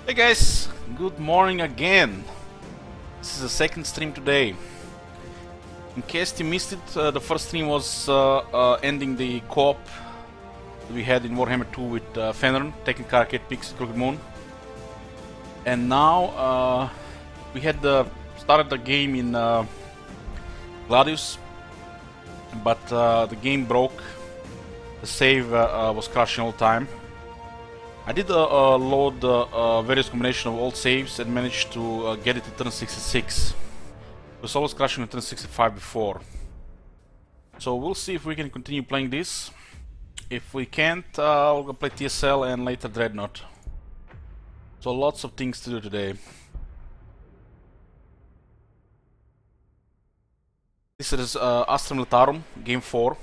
Hey guys, good morning again. This is the second stream today. In case you missed it, the first stream was ending the co-op we had in Warhammer 2 with Fenrir, taking Arcade Pix, Crooked Moon. And now we had started the game in Gladius, but the game broke. The save was crashing all the time. I did load various combination of old saves and managed to get it to turn 66. It was always crashing on turn 65 before. So we'll see if we can continue playing this. If we can't, we'll play TSL and later Dreadnought. So lots of things to do today. This is Astra Militarum, game 4.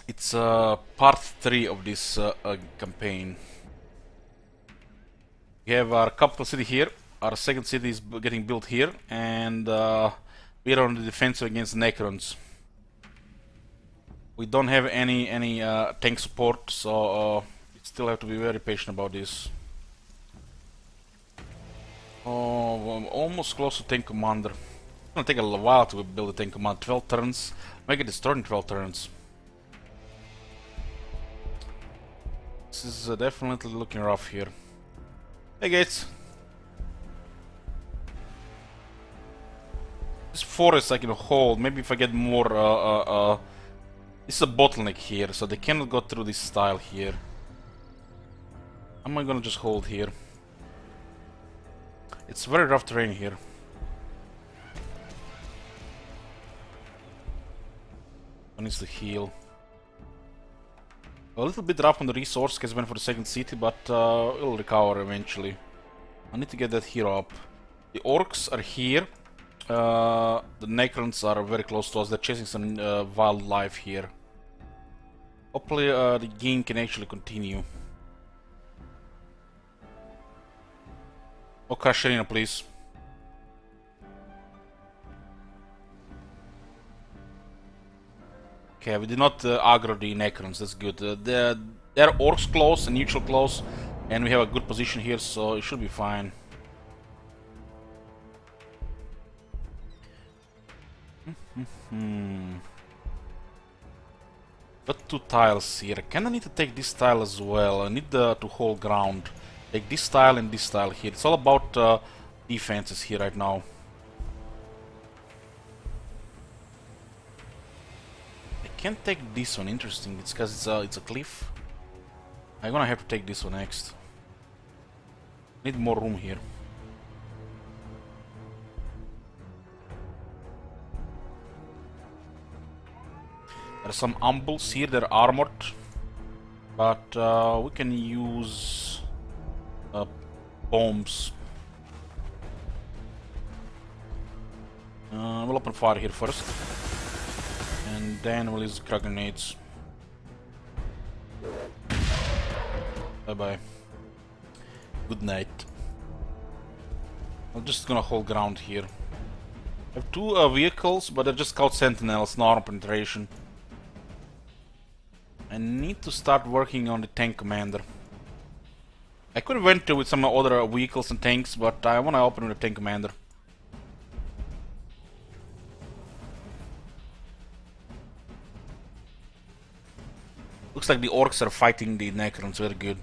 It's part 3 of this campaign. We have our capital city here, our second city is getting built here, and we are on the defensive against Necrons. We don't have any tank support, so we still have to be very patient about this. Oh, I'm almost close to tank commander. It's gonna take a while to build a tank commander. 12 turns, make it destroyed in 12 turns. This is definitely looking rough here. Hey Gates! This forest I can hold, maybe if I get more this is a bottleneck here, so they cannot go through this style here. Am I gonna just hold here? It's very rough terrain here. One needs to heal. A little bit rough on the resource because went for the second city, but it'll recover eventually. I need to get that hero up. The orcs are here. The Necrons are very close to us. They're chasing some wildlife here. Hopefully the game can actually continue. Oh, crash arena, please. Okay, we did not aggro the Necrons, that's good. They're orcs close and neutral close, and we have a good position here, so it should be fine. Got 2 tiles here. I kinda need to take this tile as well. I need to hold ground. Take this tile and this tile here. It's all about defenses here right now. Can't take this one, interesting. It's because it's a cliff. I'm gonna have to take this one next. Need more room here. There are some umbles here, they're armored. But we can use bombs. We'll open fire here first. And then we'll use crack grenades. Bye bye. Good night. I'm just gonna hold ground here. I have 2 vehicles, but they're just scout sentinels, no armor penetration. I need to start working on the tank commander. I could have went with some other vehicles and tanks, but I wanna open with the tank commander. Looks like the orcs are fighting the Necrons very good.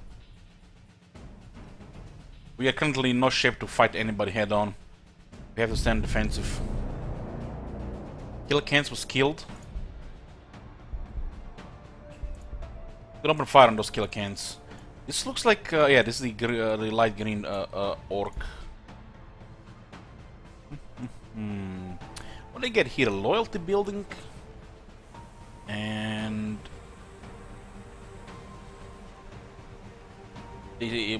We are currently in no shape to fight anybody head on. We have to stand defensive. Killcans was killed. Good open fire on those Killcans. This looks like, yeah, this is the light green orc. What do they get here? A loyalty building. And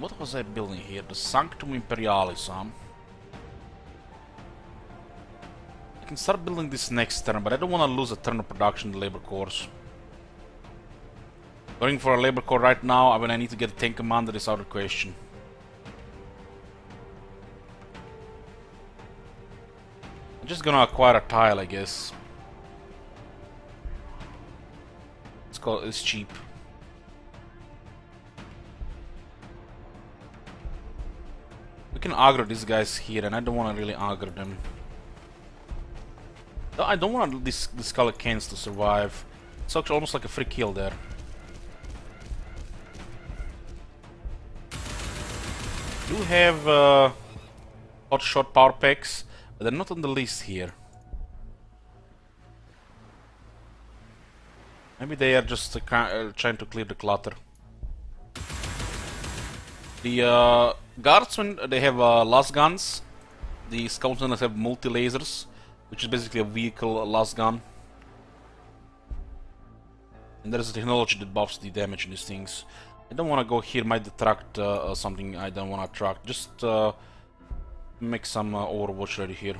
what was I building here? The Sanctum Imperialis, huh? I can start building this next turn, but I don't want to lose a turn of production in the labor cores. Going for a labor core right now, when I need to get a tank commander is out of question. I'm just gonna acquire a tile, I guess. It's cheap. We can aggro these guys here, and I don't want to really aggro them. I don't want these Skeletons to survive. It's actually almost like a free kill there. Do have hot shot power packs, but they're not on the list here. Maybe they are just trying to clear the clutter. The guardsmen, they have las guns. The skeletons have multi-lasers, which is basically a vehicle las gun. And there is a technology that buffs the damage in these things. I don't want to go here, might detract something I don't want to attract. Just make some Overwatch ready here.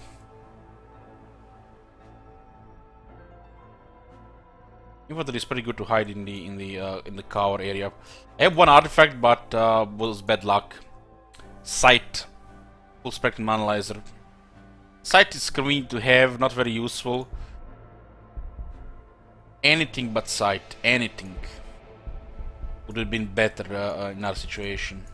Infantry is pretty good to hide in the cover area. I have one artifact, but was bad luck. Sight, full spectrum analyzer. Sight is convenient to have, not very useful. Anything but sight, anything would have been better in our situation.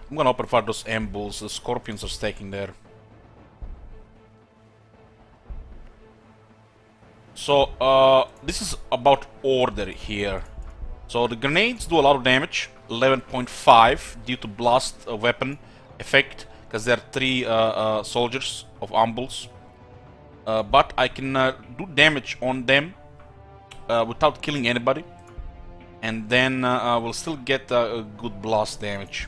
I'm gonna open fire those ambuls. The scorpions are stacking there. So this is about order here. So the grenades do a lot of damage, 11.5 due to blast weapon effect, because there are 3 soldiers of ambuls. But I can do damage on them without killing anybody, and then we'll still get a good blast damage.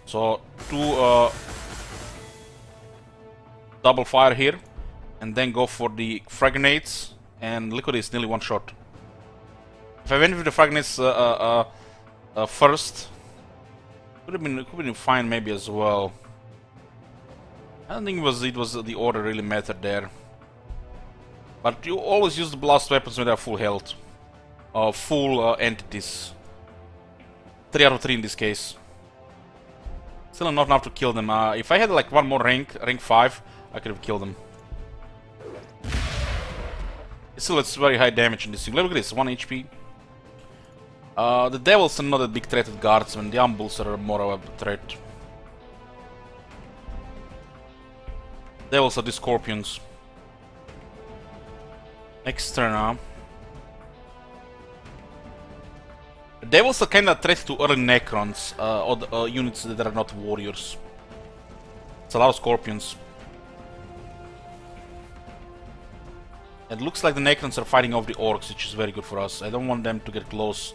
So 2 double fire here, and then go for the frag grenades, and look at this, nearly one shot. If I went with the frag grenades first, could have been fine maybe as well. I don't think it was the order really mattered there. But you always use the blast weapons when they are full health. Full entities. 3 out of 3 in this case. Still not enough to kill them. If I had like one more rank 5, I could have killed them. Still, it's very high damage in this thing. Look at this, 1 HP. The devils are not a big threat with guardsmen. The ambuls are more of a threat. Devils are the scorpions. Next turn now. Devils are kinda a threat to early Necrons, or the, units that are not warriors. It's a lot of scorpions. It looks like the Necrons are fighting off the orcs, which is very good for us. I don't want them to get close.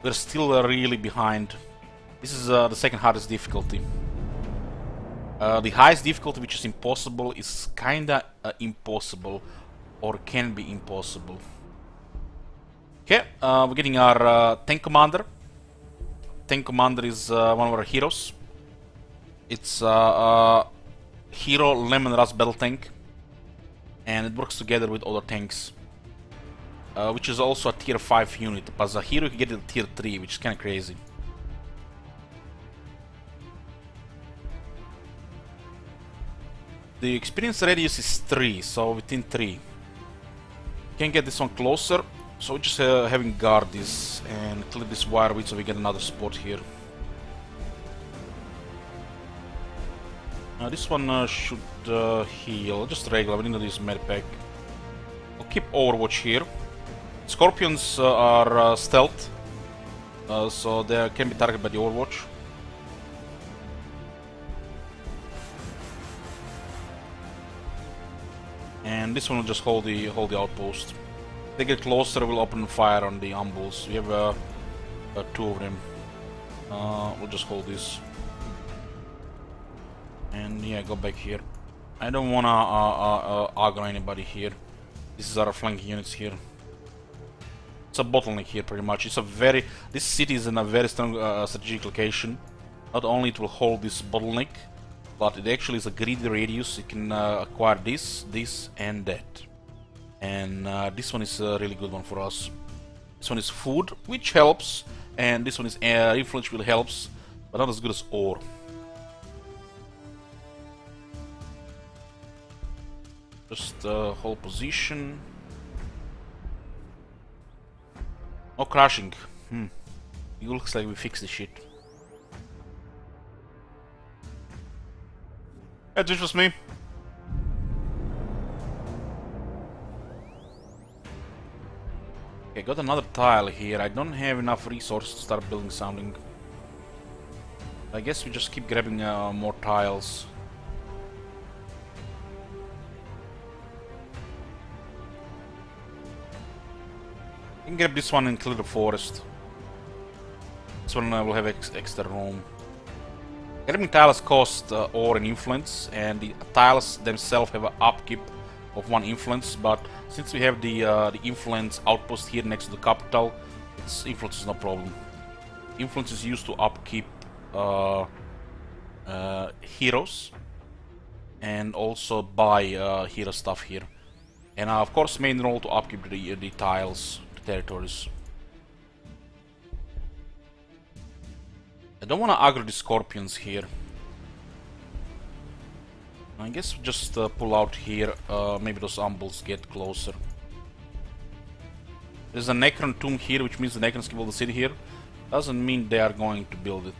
We're still really behind. This is the second hardest difficulty. The highest difficulty, which is impossible, is kinda impossible, or can be impossible. Okay, we're getting our tank commander. Tank commander is one of our heroes. It's hero lemon rust battle tank, and it works together with other tanks, which is also a tier 5 unit. But as a hero, you can get it at tier 3, which is kind of crazy. The experience radius is 3, so within 3. Can get this one closer, so we're just having guard this and clear this wire width so we get another spot here. This one should heal, just regular, we need to use medpack. We'll keep Overwatch here. Scorpions are stealth, so they can be targeted by the Overwatch. And this one will just hold the outpost. If they get closer, we'll open fire on the ambuls. We have 2 of them. We'll just hold this. And yeah, go back here. I don't wanna aggro anybody here. This is our flanking units here. It's a bottleneck here, pretty much. It's a very... This city is in a very strong strategic location. Not only it will hold this bottleneck, but it actually is a greedy radius. You can acquire this, this, and that. And this one is a really good one for us. This one is food, which helps, and this one is influence, which helps, but not as good as ore. Just hold position. No crashing. It looks like we fixed the shit. Yeah, this was me. Okay, got another tile here. I don't have enough resources to start building something. I guess we just keep grabbing more tiles. I can grab this one and clear the forest. This one will have extra room. Grabbing tiles cost ore and influence, and the tiles themselves have an upkeep of 1 influence, but since we have the influence outpost here next to the capital, its influence is no problem. Influence is used to upkeep heroes and also buy hero stuff here. And of course main role to upkeep the tiles, the territories. I don't want to aggro the scorpions here. I guess we just pull out here, maybe those umbles get closer. There's a Necron tomb here, which means the Necrons can build the city here. Doesn't mean they are going to build it.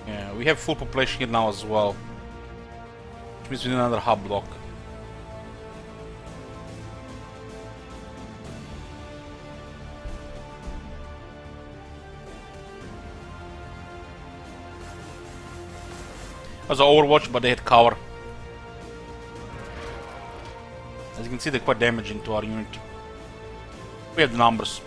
Yeah, we have full population here now as well. Which means we need another hub block. As an Overwatch, but they had cover. As you can see, they're quite damaging to our unit. We have the numbers.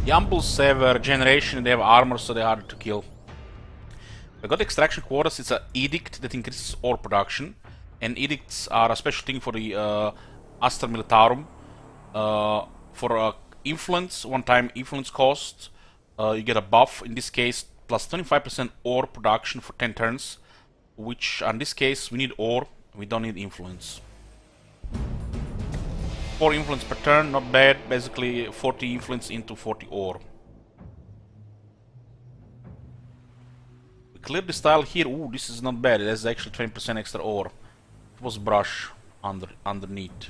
The Umbles have regeneration and they have armor, so they're harder to kill. We got extraction quarters. It's an edict that increases ore production, and edicts are a special thing for the Astra Militarum. For influence, one-time influence cost, you get a buff. In this case, plus 25% ore production for 10 turns, which in this case we need ore. We don't need influence. 4 influence per turn, not bad. Basically 40 influence into 40 ore. We cleared this tile here. Ooh, this is not bad. It has actually 20% extra ore. It was brush underneath.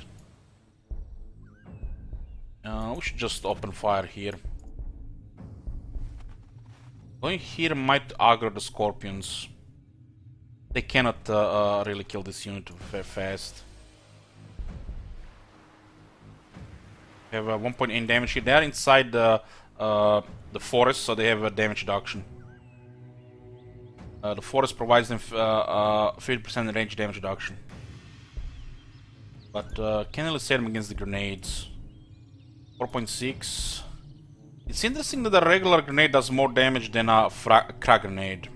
We should just open fire here. Going here might aggro the scorpions. They cannot really kill this unit very fast. They have 1.8 damage here. They are inside the forest, so they have a damage reduction. The forest provides them 50% range damage reduction. But can't really set them against the grenades. 4.6. It's interesting that a regular grenade does more damage than a crack grenade.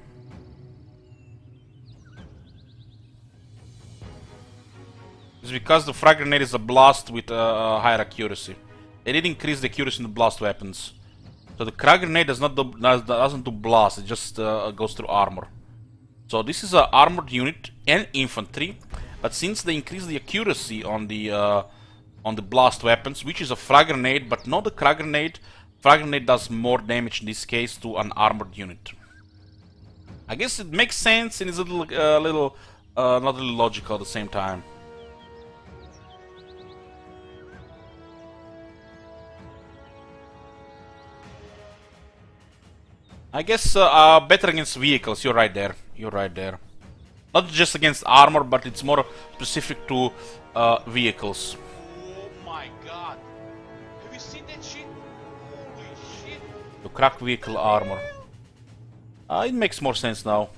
It's because the frag grenade is a blast with higher accuracy. They did increase the accuracy in the blast weapons. So the crack grenade doesn't do blast, it just goes through armor. So this is an armored unit and infantry, but since they increase the accuracy on the blast weapons, which is a frag grenade, but not the crack grenade, frag grenade does more damage in this case to an armored unit. I guess it makes sense and is a little not really logical at the same time. I guess better against vehicles. You're right there. You're right there. Not just against armor, but it's more specific to vehicles. Oh my god! Have you seen that shit? Holy shit! To crack vehicle armor. It makes more sense now.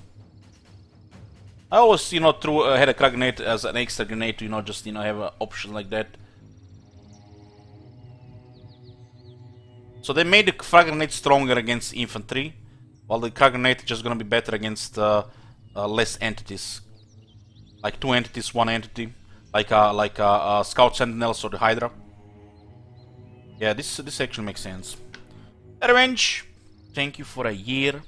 I always, had a crack grenade as an extra grenade to, just, have an option like that. So they made the frag grenade stronger against infantry, while the crack grenade is just gonna be better against less entities. Like 2 entities, 1 entity. Like Scout Sentinels or the Hydra. Yeah, this actually makes sense. Revenge! Thank you for a year.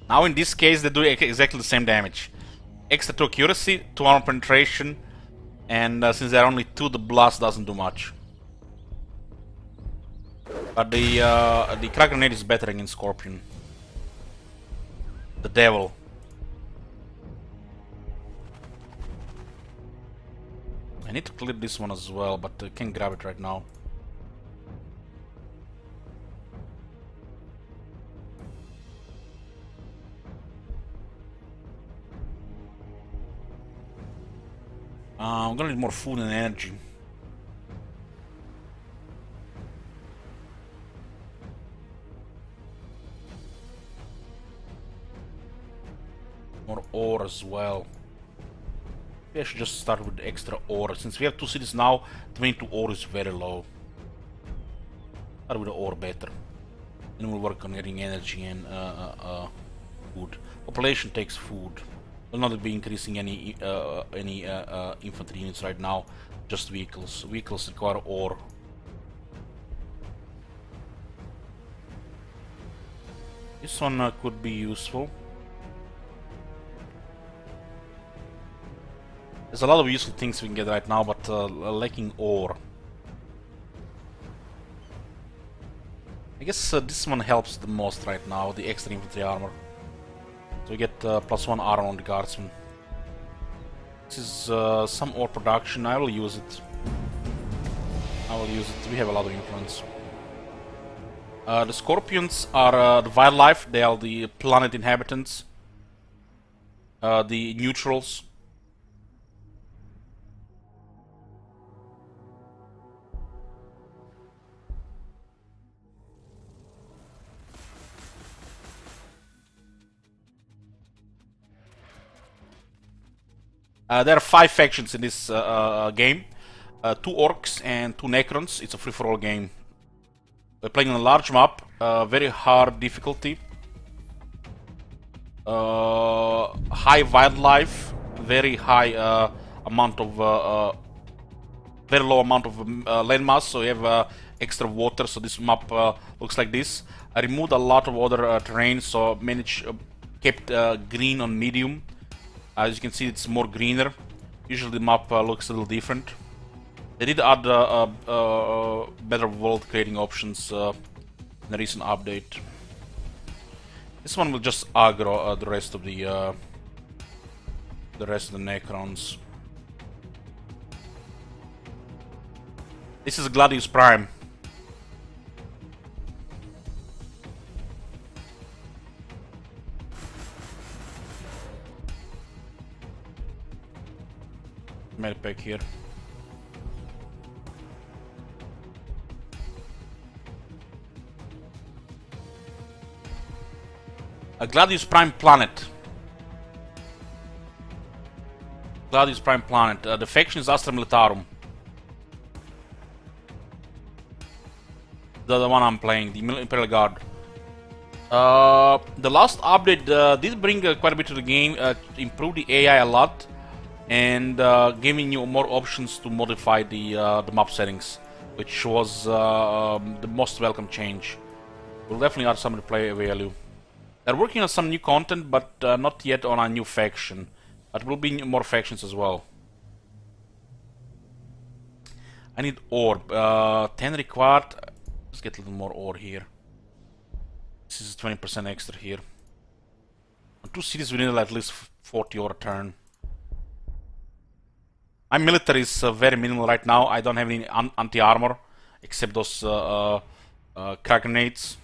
Now in this case they do exactly the same damage. Extra 2 accuracy, 2 armor penetration, and since there are only 2, the blast doesn't do much. But the crack grenade is better against Scorpion. The devil. I need to clear this one as well, but I can't grab it right now. I'm gonna need more food and energy. More ore as well. Maybe I should just start with extra ore. Since we have 2 cities now, 22 ore is very low. Start with the ore better. Then we'll work on getting energy and food. Population takes food. Will not be increasing any infantry units right now. Just vehicles. Vehicles require ore. This one could be useful. There's a lot of useful things we can get right now, but lacking ore. I guess this one helps the most right now, the extra infantry armor. So we get +1 armor on the guardsmen. This is some ore production. I will use it. We have a lot of influence. The Scorpions are the wildlife. They are the planet inhabitants. The neutrals. There are 5 factions in this game. 2 orcs and 2 necrons. It's a free-for-all game. We're playing on a large map, very hard difficulty. High wildlife, very high amount of... very low amount of landmass, so you have extra water, so this map looks like this. I removed a lot of other terrain, so kept green on medium. As you can see, it's more greener. Usually the map looks a little different. They did add better world creating options in the recent update. This one will just aggro the rest of the Necrons. This is Gladius Prime. Medpack here. A Gladius Prime planet. Gladius Prime planet. The faction is Astra Militarum. The one I'm playing, the Imperial Guard. The last update did bring quite a bit to the game, improved the AI a lot, and giving you more options to modify the map settings, which was the most welcome change. Will definitely add some to play value. They're working on some new content, but not yet on a new faction. But will be more factions as well. I need ore. 10 required. Let's get a little more ore here. This is 20% extra here. On 2 cities we need at least 40 ore a turn. My military is very minimal right now. I don't have any anti-armor except those crack grenades.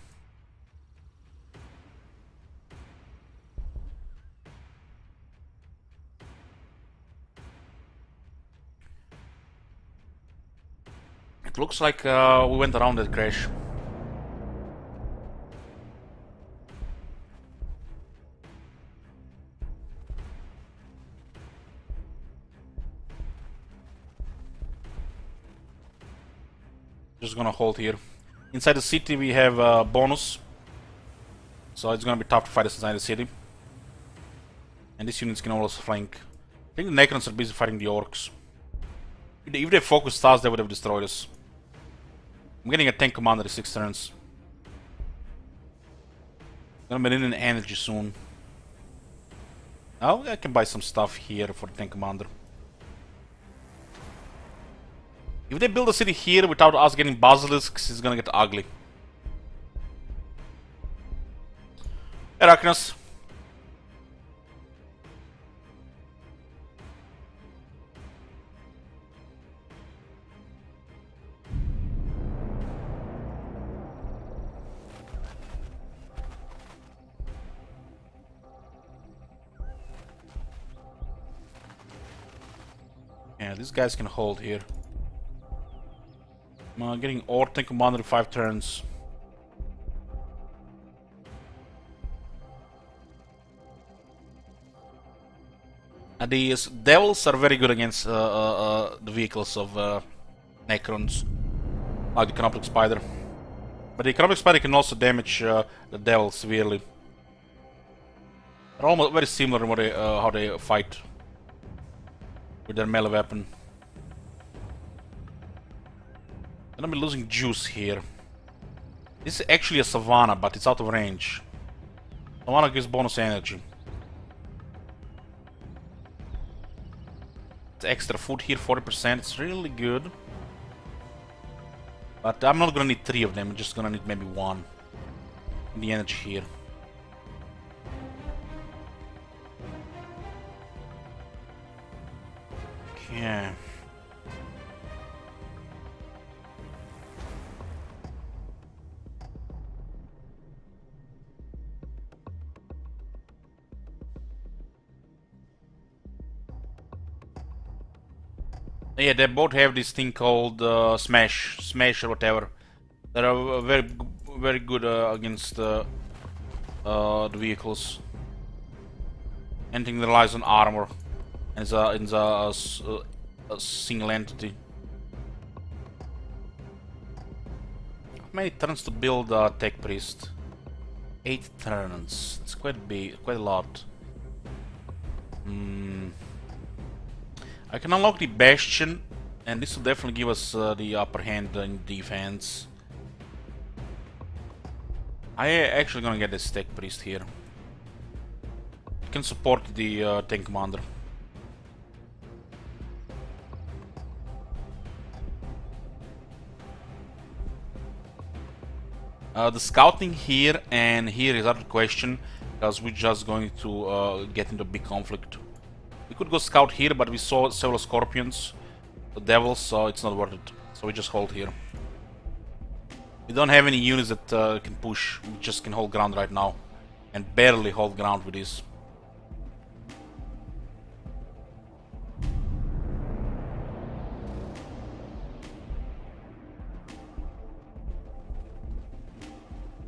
It looks like we went around that crash. Just gonna hold here. Inside the city we have a bonus, so it's gonna be tough to fight us inside the city. And these units can also flank. I think the Necrons are busy fighting the orcs. If they focused us, they would have destroyed us. I'm getting a tank commander in 6 turns. Gonna be in energy soon. Oh, I can buy some stuff here for the tank commander. If they build a city here without us getting basilisks, it's gonna get ugly. Arachnas. Yeah, these guys can hold here. Getting Ore tank commander in 5 turns. These devils are very good against the vehicles of Necrons, like the Canoptic Spider. But the Canoptic Spider can also damage the devil severely. They're almost very similar in what they, how they fight with their melee weapon. And I'm losing juice here. This is actually a Savannah, but it's out of range. Savannah gives bonus energy. It's extra food here, 40%. It's really good. But I'm not gonna need 3 of them. I'm just gonna need maybe 1. The energy here. Okay. Yeah, they both have this thing called smash or whatever. They are very good against the vehicles. Anything that relies on armor and is a single entity. How many turns to build a tech priest? 8 turns. It's quite big, quite a lot. I can unlock the Bastion, and this will definitely give us the upper hand in defense. I actually gonna get this tech priest here. It can support the tank commander. The scouting here and here is out of the question, because we're just going to get into a big conflict. We could go scout here, but we saw several scorpions, the devils, so it's not worth it. So we just hold here. We don't have any units that can push. We just can hold ground right now, and barely hold ground with this.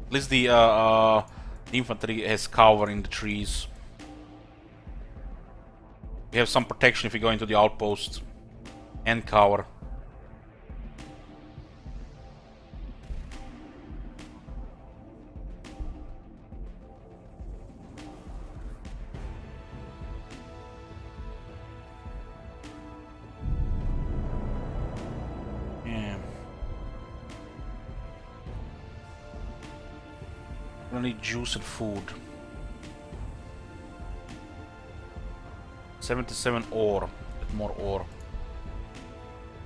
At least the infantry has cover in the trees. We have some protection if we go into the outpost and cover. Yeah. We need juice and food. 77 ore, get more ore.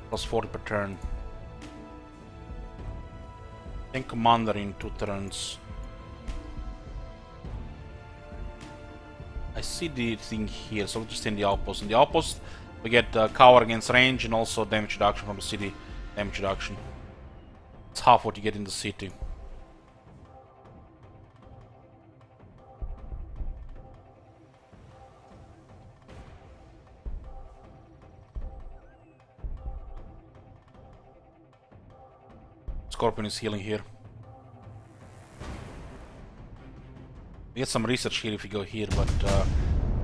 Plus 40 per turn. Tank commander in 2 turns. I see the thing here, so we'll just stay in the outpost. In the outpost, we get cover against range and also damage reduction from the city. Damage reduction. It's half what you get in the city. Scorpion is healing here. We get some research here if we go here, but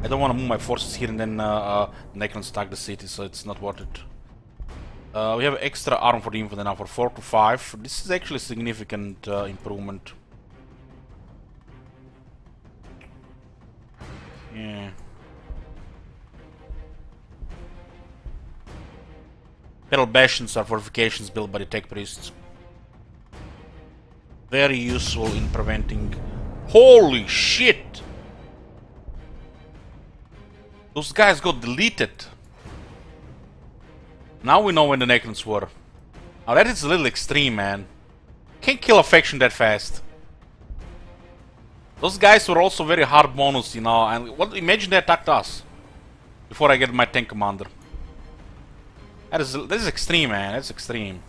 I don't want to move my forces here and then Necrons attack the city, so it's not worth it. We have extra armor for the infantry now for 4 to 5. This is actually a significant improvement. Yeah. Battle bastions are fortifications built by the tech priests. Very useful in preventing. Holy shit! Those guys got deleted. Now we know when the Necrons were. Now that is a little extreme, man. Can't kill a faction that fast. Those guys were also very hard bonus, you know, and what, imagine they attacked us before I get my tank commander. That is extreme, man. That's extreme.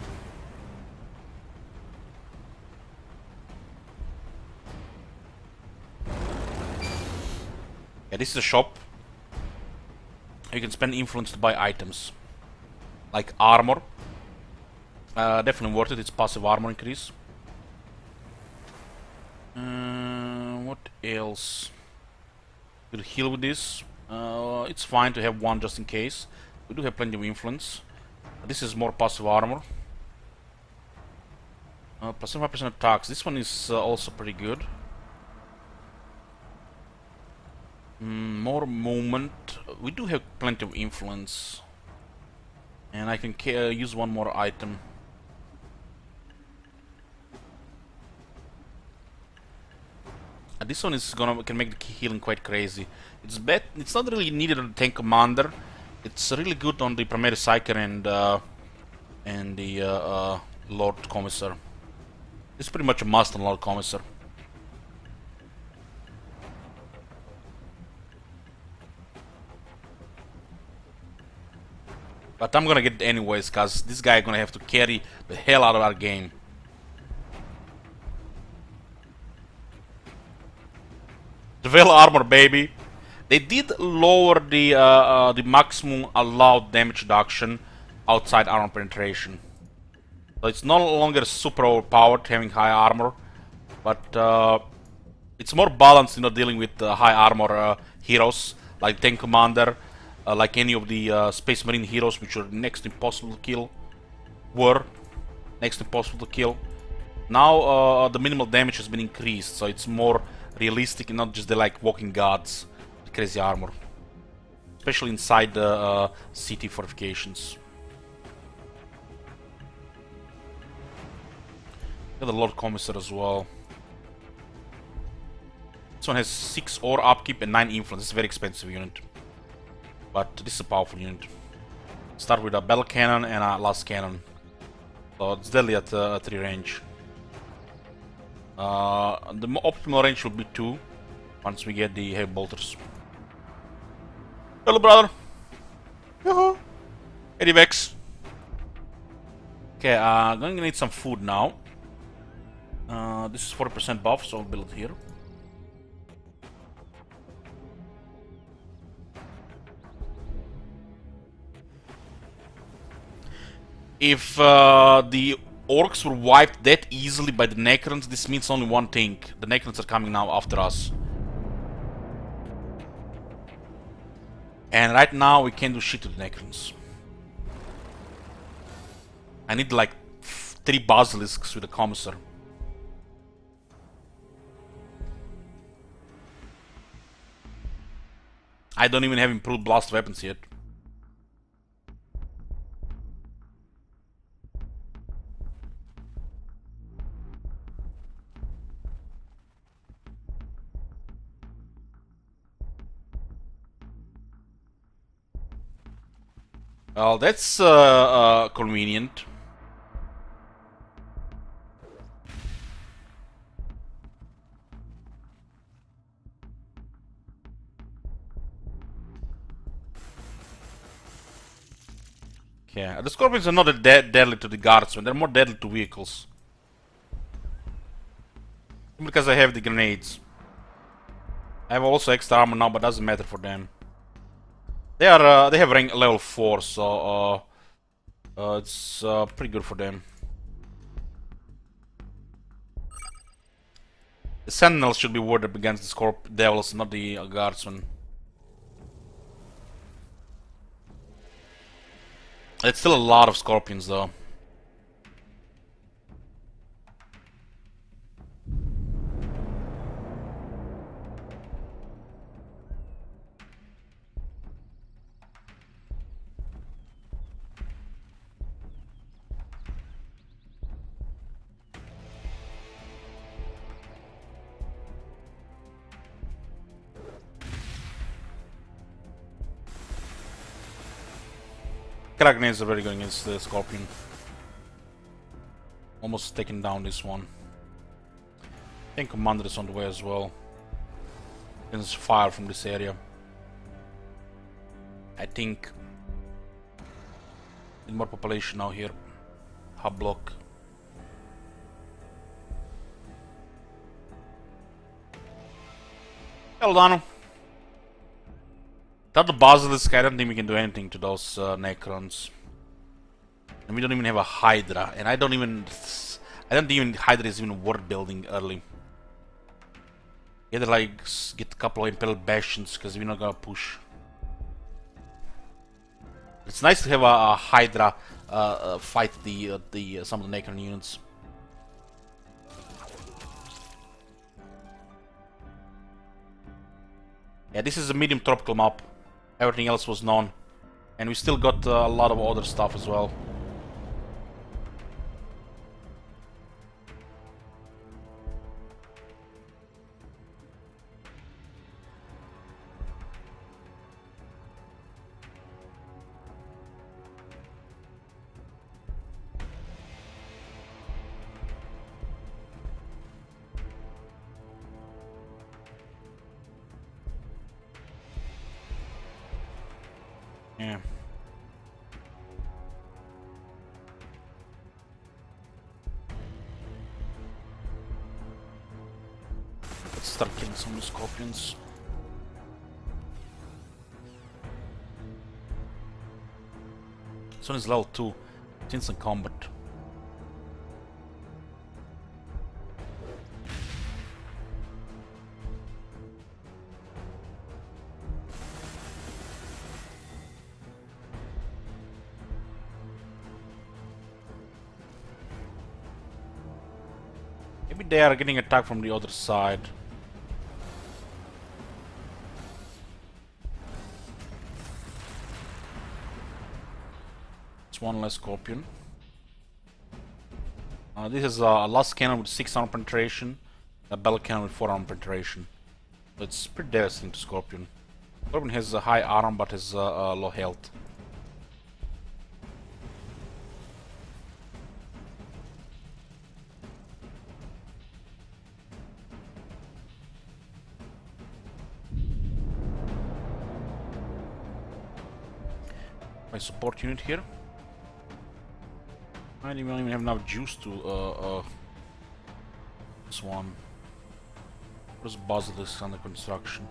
Yeah, this is a shop. You can spend influence to buy items like armor. Definitely worth it. It's passive armor increase. What else? We'll heal with this. It's fine to have one just in case. We do have plenty of influence. This is more passive armor. Plus 5% attacks. This one is also pretty good. More movement. We do have plenty of influence. And I can use one more item. This one is can make the healing quite crazy. It's not really needed on the tank commander. It's really good on the primary psyker and the Lord Commissar. It's pretty much a must on Lord Commissar. But I'm gonna get it anyways, cause this guy gonna have to carry the hell out of our game. Veil armor, baby. They did lower the maximum allowed damage reduction outside armor penetration. So it's no longer super overpowered having high armor, but it's more balanced, you know, dealing with high armor heroes like Tank Commander, like any of the Space Marine heroes, which are next impossible to kill. Now the minimal damage has been increased, so it's more realistic and not just the like walking gods with crazy armor, especially inside the city fortifications. Got the Lord Commissar as well. This one has 6 ore upkeep and 9 influence. It's a very expensive unit, but this is a powerful unit. Start with a battle cannon and a last cannon, so it's deadly at 3 range. The optimal range will be 2 once we get the heavy bolters. Hello, brother. Yoo-hoo. Eddie Vex. Okay, going to need some food now. This is 40% buff, so I'll build it here. If the orcs were wiped that easily by the Necrons, this means only one thing. The Necrons are coming now after us. And right now we can't do shit to the Necrons. I need like 3 basilisks with a commissar. I don't even have improved blast weapons yet. Well, that's convenient. Yeah, the Scorpions are not that deadly to the guardsmen, they're more deadly to vehicles. Because I have the grenades. I have also extra armor now, but doesn't matter for them. They have rank level 4, so it's pretty good for them. The Sentinels should be warded up against the Scorp Devils, not the Guardsmen. It's still a lot of Scorpions, though. Crack grenades are very good against the Scorpion. Almost taking down this one. I think Commander is on the way as well. There's fire from this area. I think need more population now here. Hub block. Hello, Dano. Without the Basilisk, I don't think we can do anything to those Necrons. And we don't even have a Hydra, and I don't think Hydra is even worth building early. Either like get a couple of Imperial Bastions, because we're not gonna push. It's nice to have a Hydra fight some of the Necron units. Yeah, this is a medium tropical map. Everything else was known, and we still got a lot of other stuff as well. Yeah. Let's start killing some of the Scorpions. This one is level 2. It's instant combat. Maybe they are getting attacked from the other side. It's one less Scorpion. This is a last cannon with 6 armor penetration, a battle cannon with 4 armor penetration. So it's pretty devastating to Scorpion. Scorpion has a high armor but has low health. My support unit here. I don't even have enough juice to this one. There's Basilisk under construction.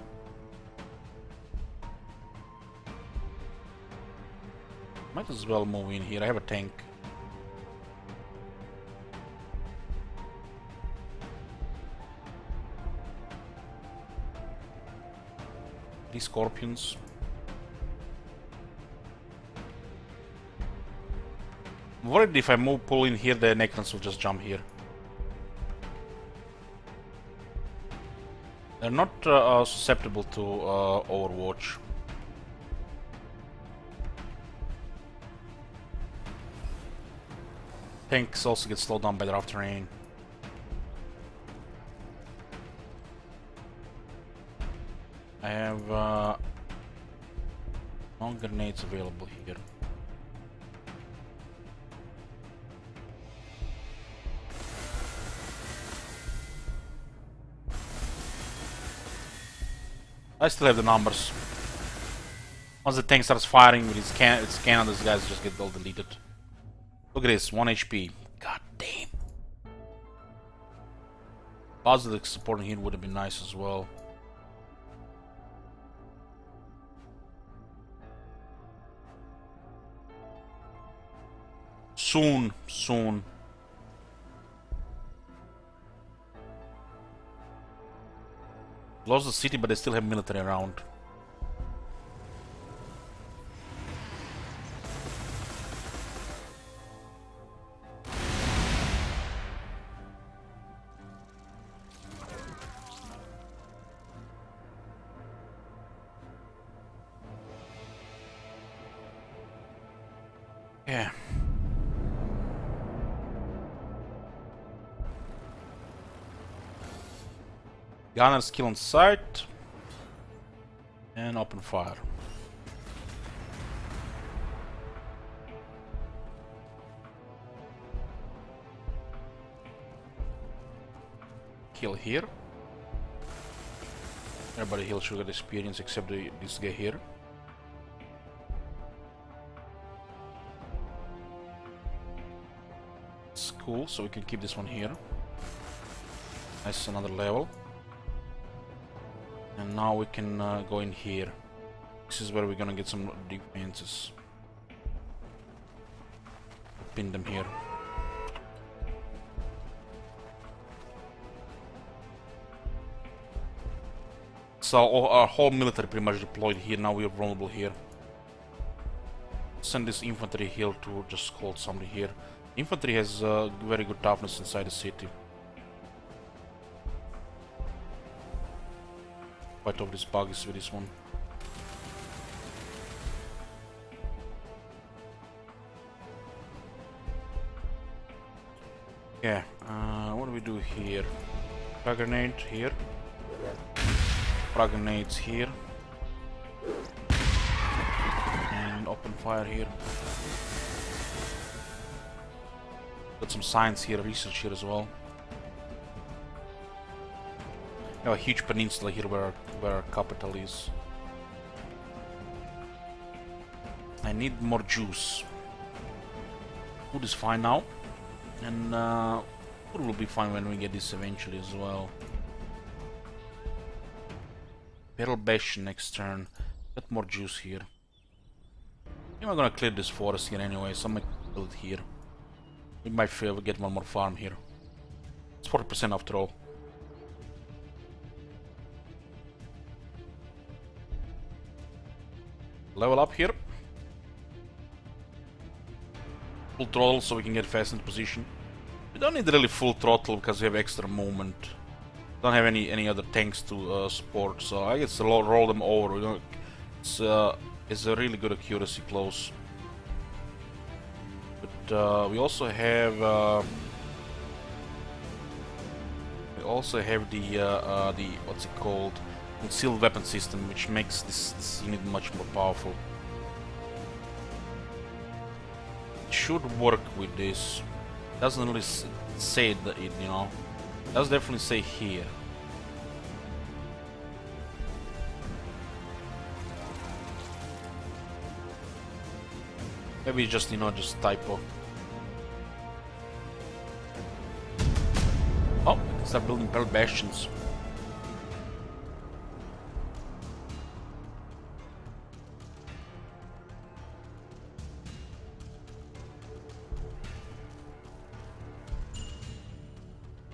Might as well move in here. I have a tank. These Scorpions. I'm worried if I pull in here, the Necrons will just jump here. They're not susceptible to Overwatch. Tanks also get slowed down by the rough terrain. I have no grenades available here. I still have the numbers. Once the tank starts firing with its cannon, these guys just get all deleted. Look at this, 1 HP. God damn. Basilisk supporting here would have been nice as well. Soon. Lost the city, but they still have military around. Yeah. Gunner's kill on sight. And open fire. heal here. Everybody heal should get experience except this guy here. It's cool, so we can keep this one here. Nice, another level. And now we can go in here. This is where we're gonna get some defenses. Pin them here. So our whole military pretty much deployed here. Now we are vulnerable here. Send this infantry here to just hold somebody here. Infantry has very good toughness inside the city. Fight off these buggies with this one. Yeah, what do we do here? Frag grenade here. Frag grenades here. And open fire here. Got some science here, research here as well. We have a huge peninsula here where our capital is. I need more juice. Food is fine now. And food will be fine when we get this eventually as well. Peril Bastion next turn. Got more juice here. I'm gonna clear this forest here anyway, so I'm gonna build it here. We might get one more farm here. It's 40% after all. Level up here. Full throttle so we can get fast into position. We don't need really full throttle because we have extra movement. Don't have any other tanks to support, so I guess roll them over. You know, it's a really good accuracy close. But we also have the what's it called, concealed weapon system, which makes this unit much more powerful. It should work with this. Doesn't really say that it, you know. Does definitely say here. Maybe just, you know, just typo. Oh, we can start building Peril Bastions.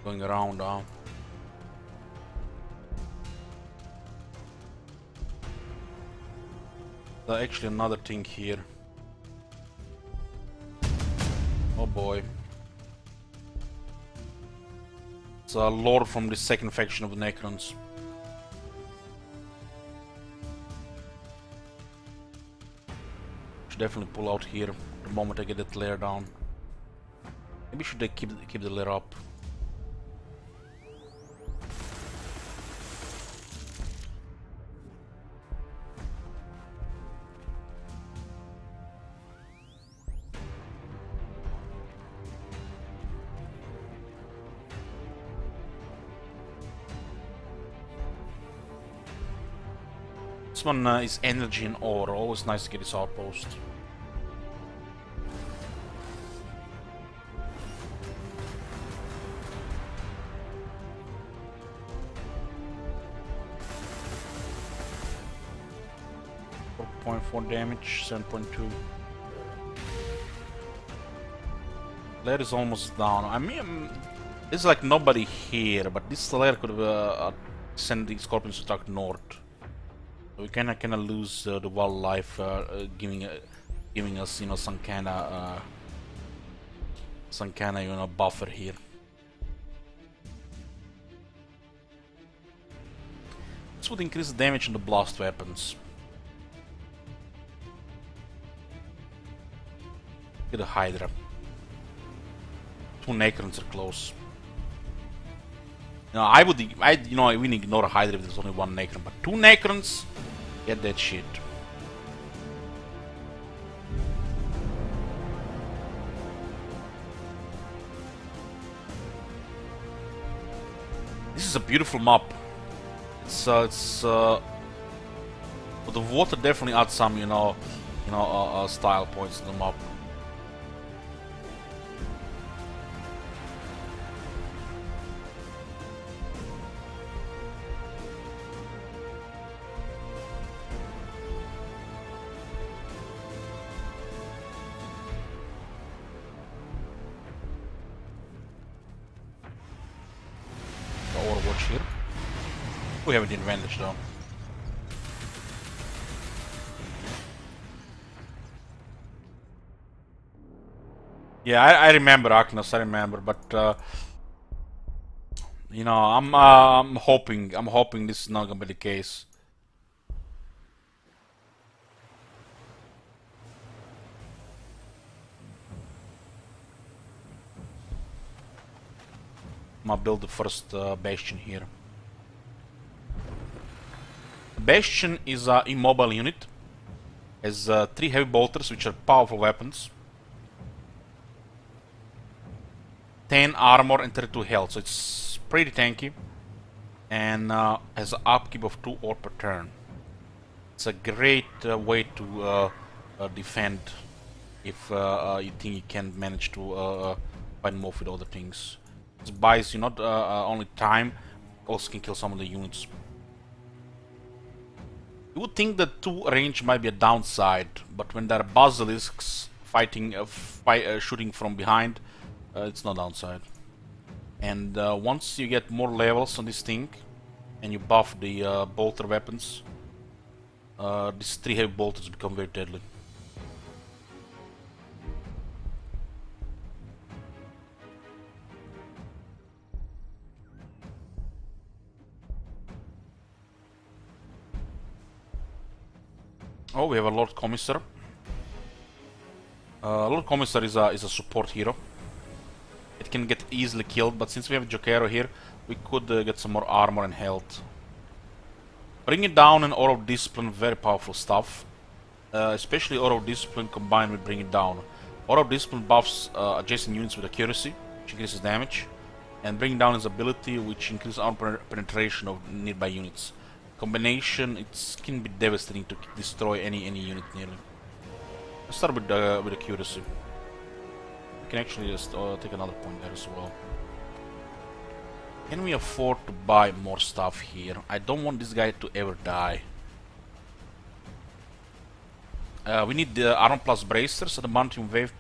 Going around now. There's actually another thing here. Oh boy. It's a lord from the second faction of the Necrons. Should definitely pull out here the moment I get that layer down. Maybe should they keep the layer up. This one is energy and ore. Always nice to get this outpost. .4 damage, 7.2. Layer is almost down. I mean, there's like nobody here, but this layer could send the scorpions to attack north. We kinda lose the wildlife, giving us, you know, some kinda you know, buffer here. This would increase the damage on the blast weapons. Get a Hydra. 2 Necrons are close. You know, I wouldn't ignore a Hydra if there's only 1 Necron, but 2 Necrons. Get that shit. This is a beautiful map. It's but the water definitely adds some, style points to the map. The Overwatch here. We have the advantage though. Yeah, I remember Agnes, I remember, but I'm hoping this is not gonna be the case. I'm gonna build the first Bastion here. The Bastion is an immobile unit. Has 3 heavy bolters, which are powerful weapons. 10 armor and 32 health, so it's pretty tanky. And has an upkeep of 2 ore per turn. It's a great way to defend if you think you can manage to fight more with other things. It buys you not only time, also can kill some of the units. You would think that 2 range might be a downside, but when there are basilisks fighting, shooting from behind, it's no downside. And once you get more levels on this thing, and you buff the bolter weapons, these 3 heavy bolters become very deadly. Oh, we have a Lord Commissar. Lord Commissar is a support hero. It can get easily killed, but since we have Jokero here, we could get some more armor and health. Bring it down and Aura of Discipline, very powerful stuff. Especially Aura of Discipline combined with Bring It Down. Aura of Discipline buffs adjacent units with accuracy, which increases damage. And Bring It Down is ability, which increases armor penetration of nearby units. Combination, it can be devastating to destroy any unit nearly. Let's start with accuracy. We can actually just take another point there as well. Can we afford to buy more stuff here? I don't want this guy to ever die. We need the Armor Plus Bracers at the Mountain Wave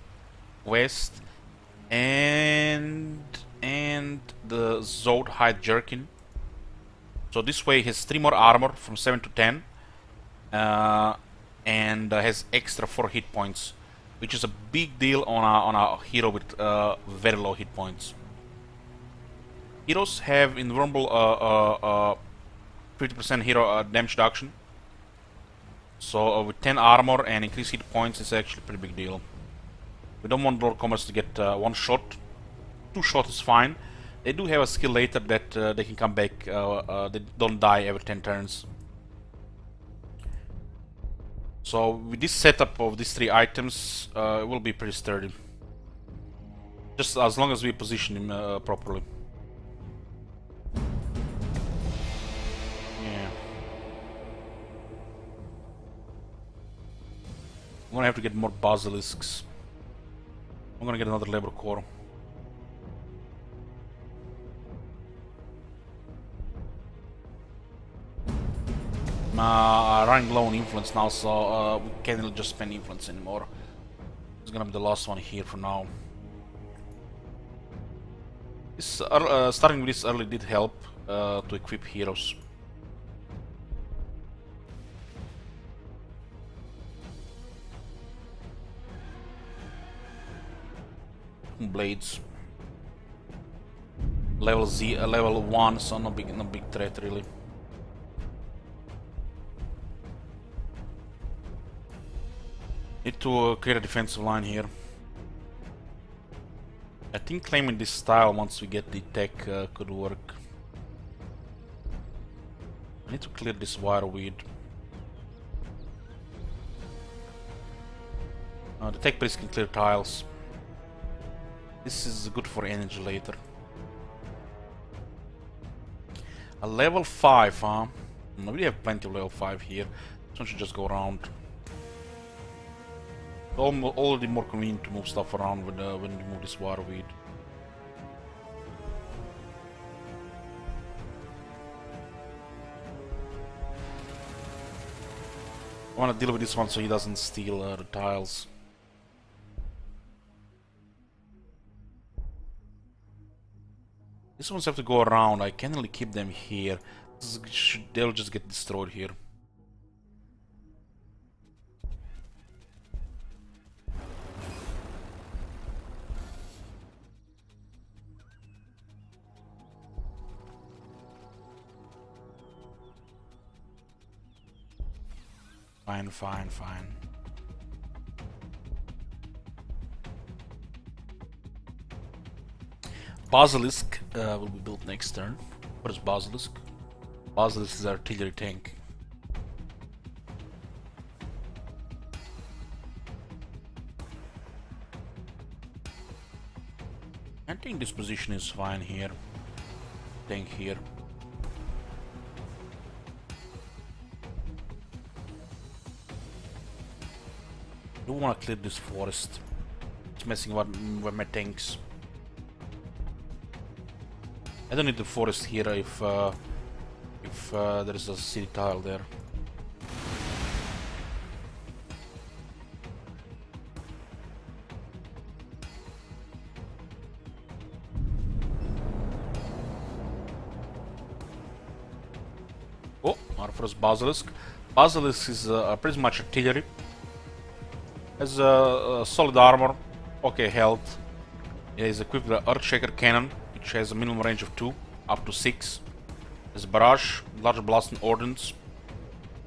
West and the Zod Hide Jerkin. So this way he has 3 more armor from 7 to 10 and has extra 4 hit points, which is a big deal on a hero with very low hit points. Heroes have invulnerable 50% hero damage reduction. So with 10 armor and increased hit points, it's actually a pretty big deal. We don't want Lord Commerce to get 1 shot. 2 shots is fine. They do have a skill later that they can come back. They don't die every 10 turns. So with this setup of these 3 items, it will be pretty sturdy. Just as long as we position him properly. Yeah. I'm gonna have to get more basilisks. I'm gonna get another labor core. Running low on influence now, so we can't really just spend influence anymore. It's gonna be the last one here for now. This, starting with this early did help to equip heroes. Blades. Level Z, level 1, so no big threat really. Need to create a defensive line here. I think claiming this style once we get the tech could work. I need to clear this wireweed. The tech priest can clear tiles. This is good for energy later. A level 5, huh? No, we have plenty of level 5 here. So we should just go around. Already more convenient to move stuff around when we move this water weed. I want to deal with this one so he doesn't steal the tiles. These ones have to go around. I can't really keep them here. They'll just get destroyed here. Fine, fine, fine. Basilisk will be built next turn. What is Basilisk? Basilisk is artillery tank. I think this position is fine here. Tank here. I don't want to clear this forest. It's messing with my tanks. I don't need the forest here if there is a city tile there. Oh, our first Basilisk. Basilisk is pretty much artillery. Has solid armor, okay health. It is equipped with an Earthshaker cannon, which has a minimum range of 2, up to 6. There's barrage, large blast and ordnance.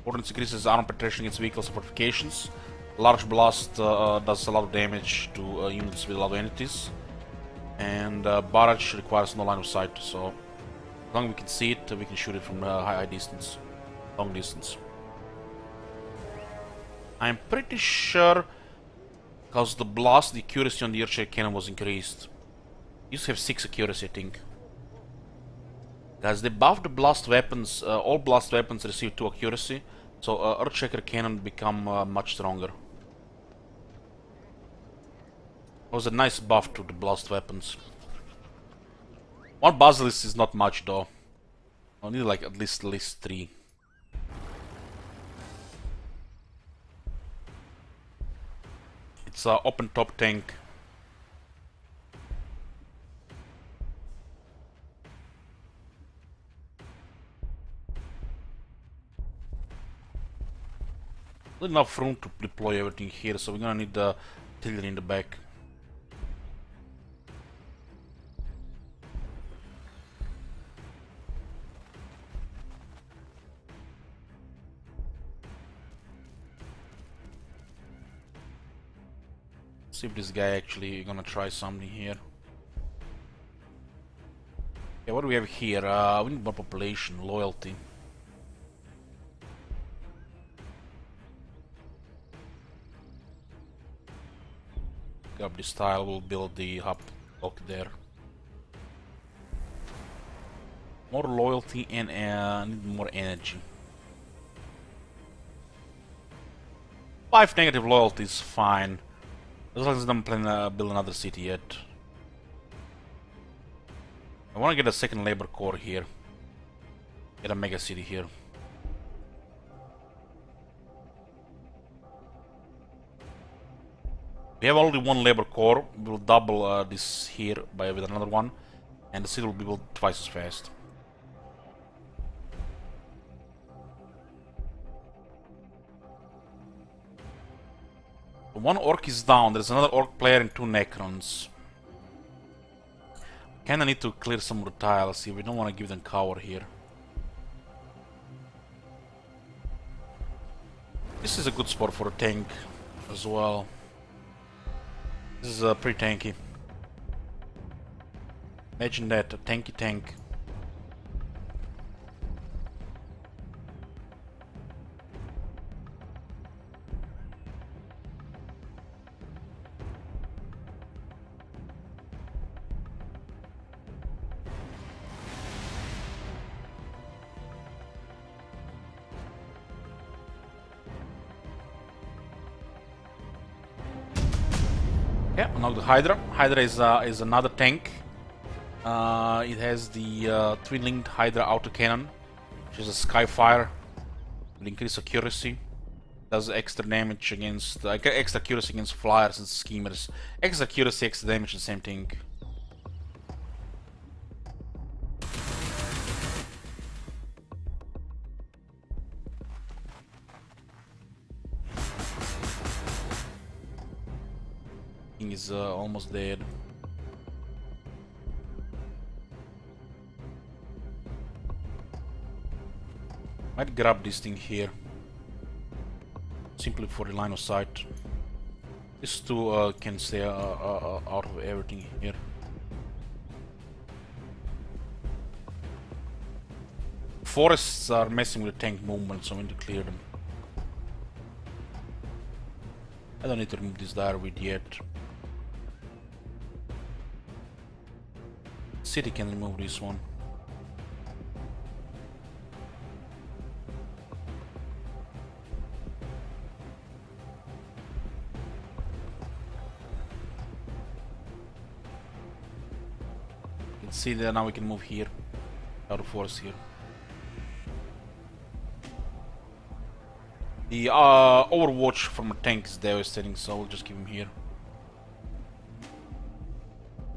Ordnance increases armor penetration against vehicles and fortifications. Large blast does a lot of damage to units with a lot of entities. And barrage requires no line of sight, so as long as we can see it, we can shoot it from a high distance, long distance. I'm pretty sure because the blast, the accuracy on the Earthshaker cannon was increased. Used to have 6 accuracy, I think. Guys, they buffed the blast weapons. All blast weapons receive 2 accuracy, so Earthshaker cannon become much stronger. It was a nice buff to the blast weapons. 1 Basilisk is not much though. I need like at least 3. It's an open top tank. Not enough room to deploy everything here, so we're gonna need the artillery in the back. See if this guy actually gonna try something here. Yeah, what do we have here? We need more population, loyalty. Grab this tile, we'll build the hub block there. More loyalty and need more energy. 5 negative loyalty is fine. As long as I'm planning to build another city yet. I want to get a second labor core here. Get a mega city here. We have already 1 labor core. We'll double this here with another one. And the city will be built twice as fast. One orc is down, there's another orc player and 2 necrons. Kinda need to clear some of the tiles here, we don't want to give them cover here. This is a good spot for a tank as well. This is pretty tanky. Imagine that, a tanky tank. Yeah, now the Hydra. Hydra is another tank. It has the twin-linked Hydra autocannon, which is a Skyfire with increased accuracy. Does extra damage against extra accuracy against flyers and schemers. Extra accuracy, extra damage, the same thing. King is almost dead. Might grab this thing here. Simply for the line of sight. These two can stay out of everything here. Forests are messing with the tank movement, so I need to clear them. I don't need to remove this direweed yet. City can remove this one. See there, now we can move here, out of forest here. The overwatch from a tank is devastating, so we'll just keep him here.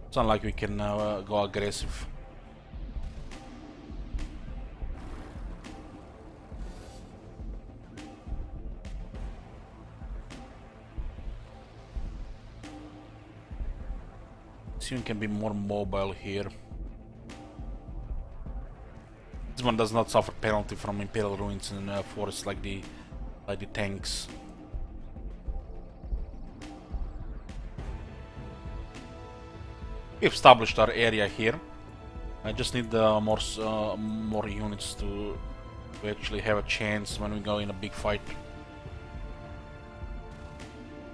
It's not like we can go aggressive. This one can be more mobile here. This one does not suffer penalty from Imperial Ruins and forests like the tanks. We've established our area here. I just need more units to actually have a chance when we go in a big fight.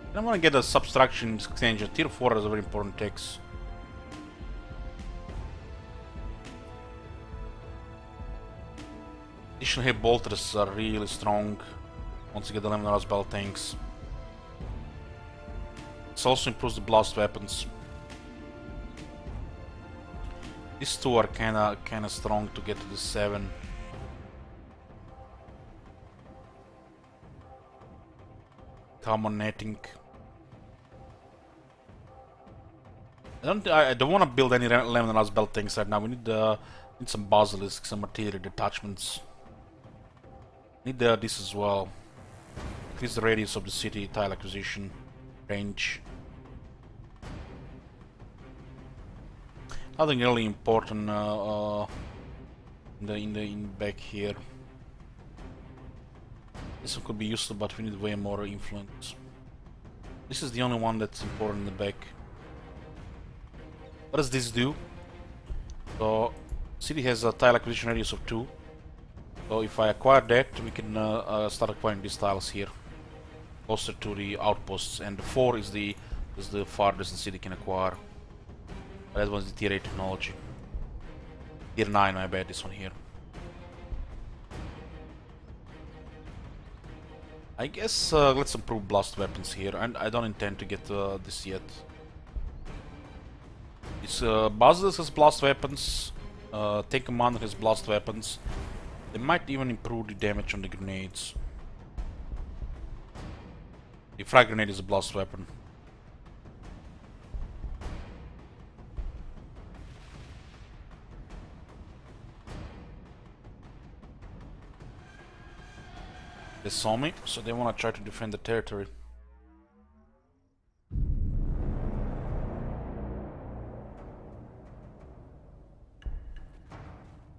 And I want to get a subtraction extension. Tier 4 is a very important tax. Additional heavy bolters are really strong once you get the 11 hours battle tanks. This also improves the blast weapons. These two are kinda strong to get to the 7. Common netting. I don't want to build any 11 hours battle tanks right now. We need some basilisks, some artillery detachments. Need this as well. Increase the radius of the city, tile acquisition, range. Nothing really important in back here. This one could be useful, but we need way more influence. This is the only one that's important in the back. What does this do? So, city has a tile acquisition radius of 2. So if I acquire that, we can start acquiring these tiles here, closer to the outposts. And the 4 is the farthest the city can acquire. That one's the tier 8 technology. Tier 9, I bet this one here. I guess let's improve blast weapons here, and I don't intend to get this yet. This Basilisk has blast weapons. Tank Commander has blast weapons. They might even improve the damage on the grenades. The frag grenade is a blast weapon. They saw me, so they want to try to defend the territory.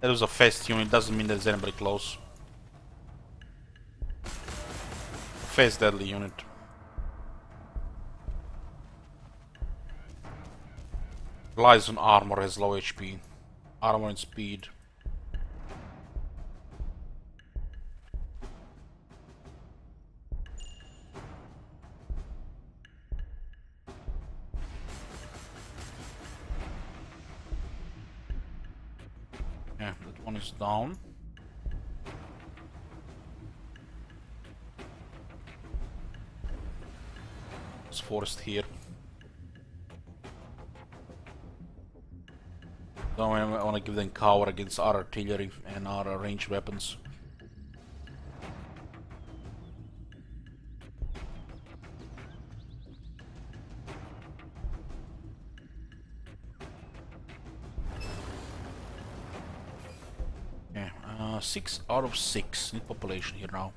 That was a fast unit, doesn't mean there's anybody close. Fast deadly unit. Relies on armor, has low HP. Armor and speed. Yeah, that one is down. There's forest here. So I want to give them cover against our artillery and our ranged weapons. Yeah, 6 out of 6 need population here now.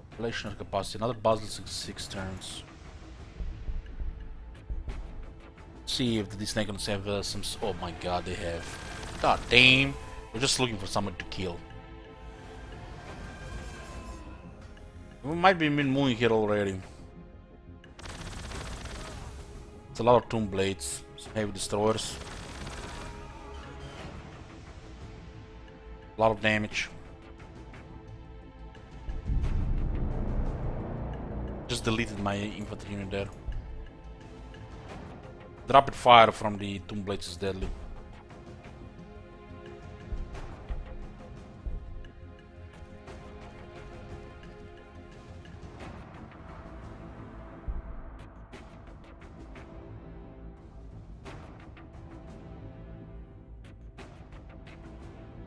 Population capacity, another basilisk 6 turns. See if these Negons have some. Oh my god, they have. God damn! We're just looking for someone to kill. We might be moving here already. It's a lot of tomb blades, some heavy destroyers. A lot of damage. Just deleted my infantry unit there. The rapid fire from the tomb blades is deadly.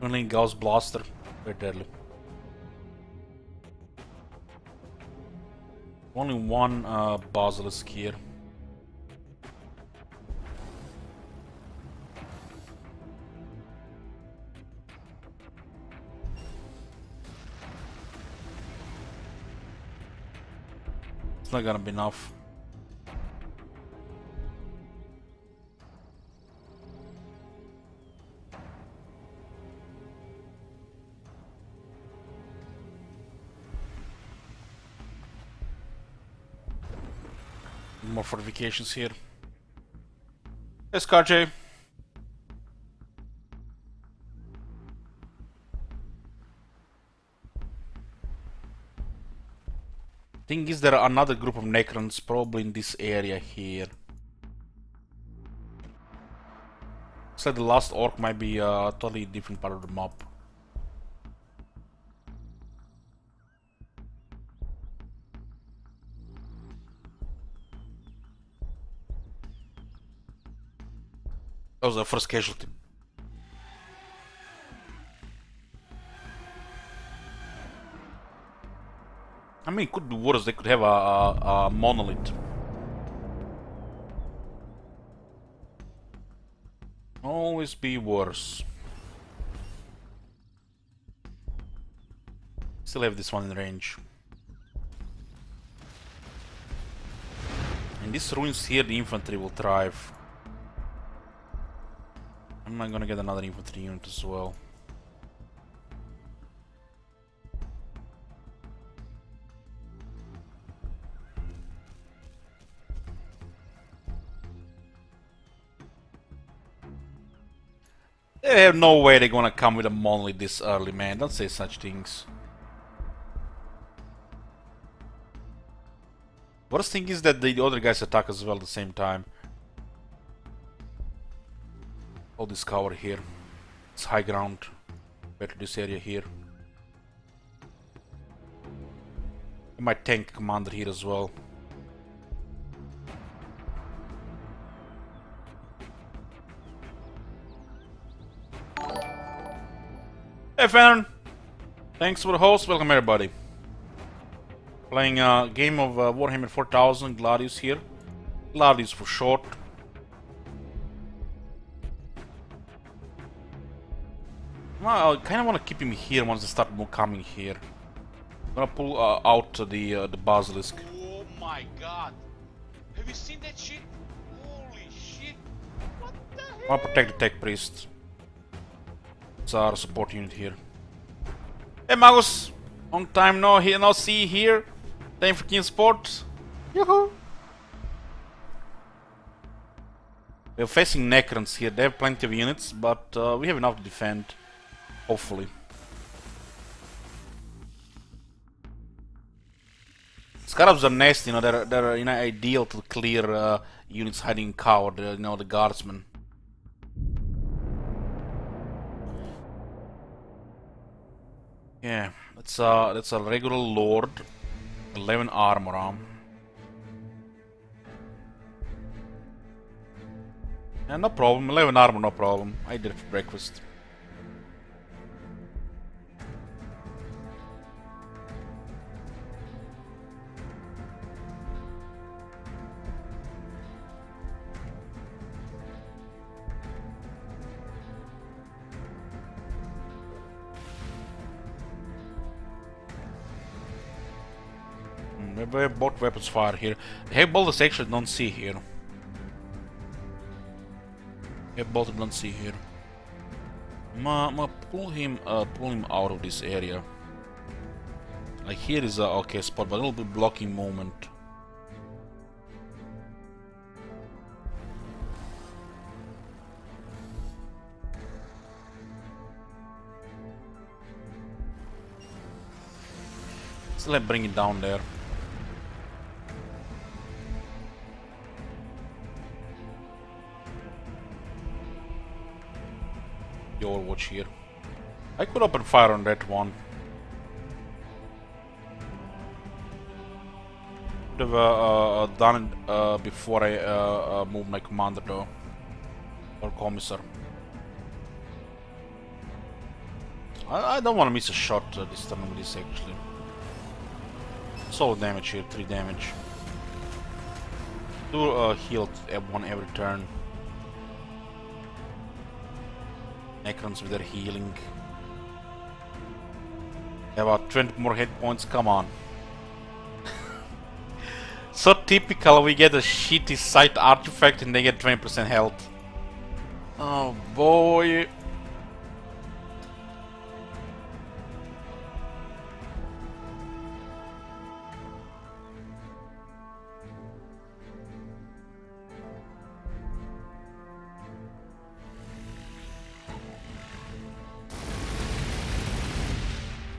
Only Gauss Blaster, very deadly. Only one basilisk here. It's not gonna be enough. More fortifications here. Yes, KJ. Thing is, there are another group of Necrons probably in this area here. Looks like the last orc might be a totally different part of the map. That was the first casualty. I mean, it could be worse. They could have a monolith. Always be worse. Still have this one in range. In these ruins here, the infantry will thrive. I'm not gonna get another infantry unit as well. They have no way they're gonna come with a monolith this early, man. Don't say such things. Worst thing is that the other guys attack as well at the same time. All this cover here. It's high ground. Better this area here. My tank commander here as well. Hey Fennon! Thanks for the host, welcome everybody. Playing a game of Warhammer 4000, Gladius here. Gladius for short. Well, I kinda wanna keep him here once they start coming here. I'm gonna pull out the Basilisk. Oh my god! Have you seen that shit? Holy shit! What the hell? I wanna protect the Tech Priest. It's our support unit here. Hey Magus! Long time no see here. Time for King Sport. Yoo-hoo! We're facing Necrons here. They have plenty of units, but we have enough to defend. Hopefully. Scarabs are nasty, you know, they're you know, ideal to clear units hiding in cover, you know, the guardsmen. Yeah, that's a regular lord, 11 armor arm. No problem. 11 armor, no problem. I did it for breakfast. We have both weapons fire here. Heavy bolters actually don't see here. Heavy bolter don't see here. I'm gonna pull him out of this area. Like here is a okay spot, but a little bit blocking movement. So let's bring it down there. The Overwatch here. I could open fire on that one. Could have done it before I moved my commander though. Or commissar. I don't want to miss a shot this turn with this actually. Solid damage here, 3 damage. Do heal one every turn. Necrons with their healing. About 20 more hit points, come on. So typical, we get a shitty sight artifact and they get 20% health. Oh boy.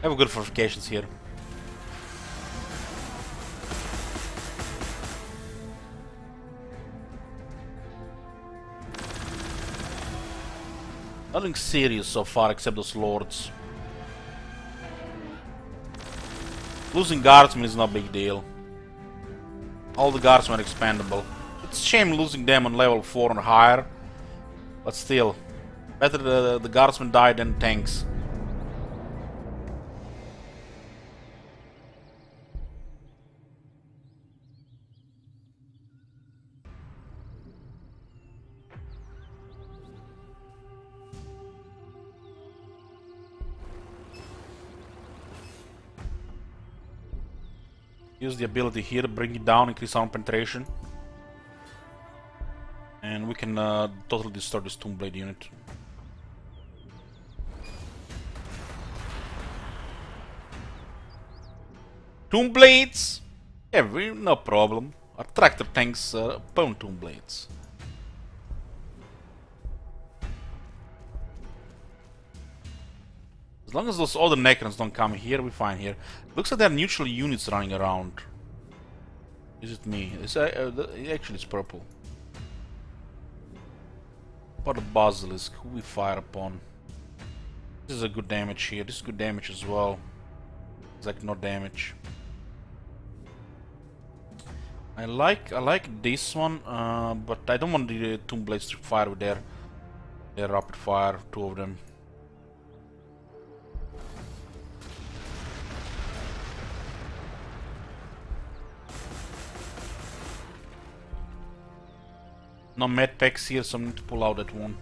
I have good fortifications here. Nothing serious so far except those lords. Losing guardsmen is not a big deal. All the guardsmen are expandable. It's a shame losing them on level 4 or higher. But still, better the guardsmen die than tanks. Use the ability here, bring it down, increase armor penetration. And we can totally destroy this Tomb Blade unit. Tomb Blades! Yeah, no problem. Our tractor tanks own Tomb Blades. As long as those other Necrons don't come here, we're fine here. Looks like there are neutral units running around. Is it me? Actually, it's purple. What a basilisk? Who we fire upon? This is a good damage here. This is good damage as well. It's like no damage. I like this one, but I don't want the Tomb Blades to fire with their rapid fire. 2 of them. No med packs here, so I need to pull out that one.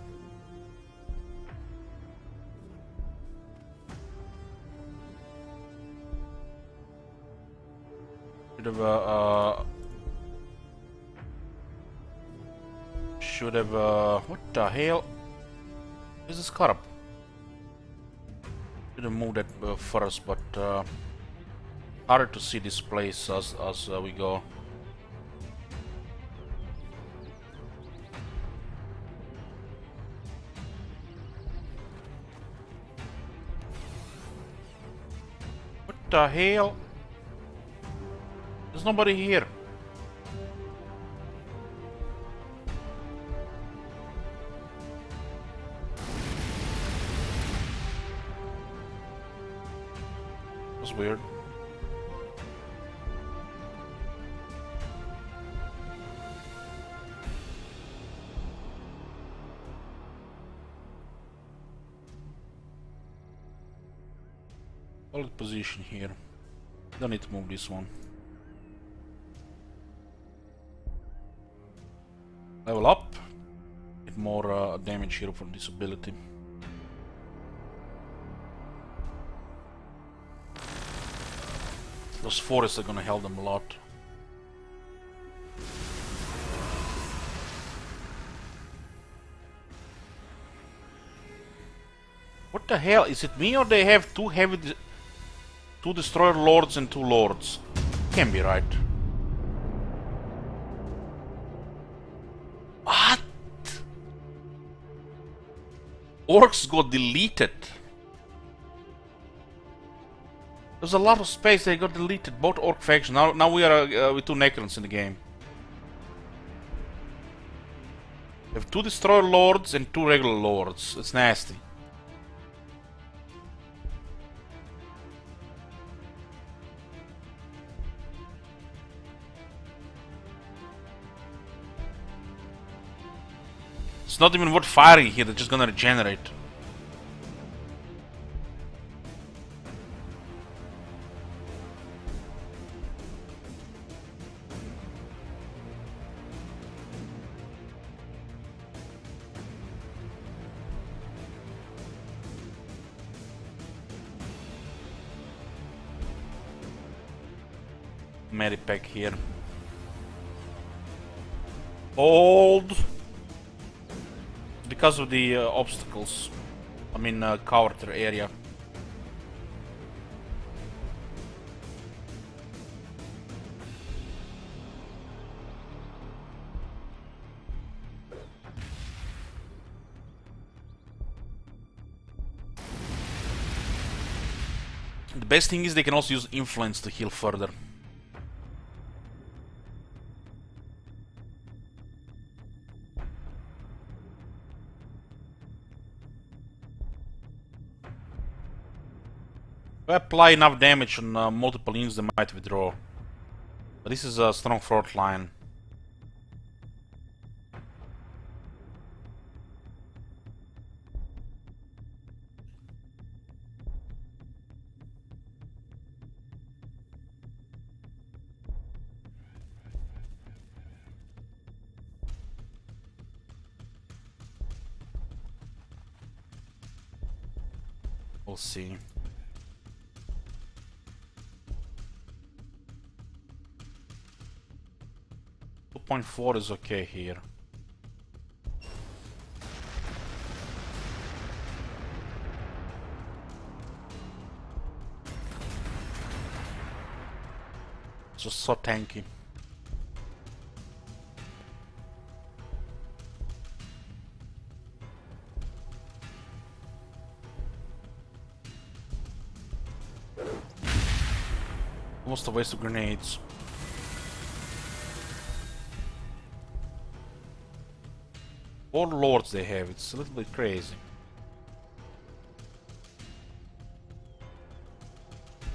Should have what the hell? Is a scarab? Should have moved that first, but harder to see this place as we go. What the hell? There's nobody here. That's weird. position here. Don't need to move this one. Level up. Get more damage here from this ability. Those forests are gonna help them a lot. What the hell? Is it me or they have two destroyer lords and two lords? Can't be right. What? Orcs got deleted. There's a lot of space, they got deleted, both orc factions. Now we are with two Necrons in the game. We have two Destroyer Lords and two regular Lords. It's nasty. It's not even worth firing here, they're just gonna regenerate. Medipack here. Hold! Because of the obstacles. I mean, counter area. The best thing is they can also use influence to heal further. If I apply enough damage on multiple units, they might withdraw. But this is a strong front line. We'll see. .4 is okay here. Just so tanky. Almost a waste of grenades. Four lords they have, it's a little bit crazy.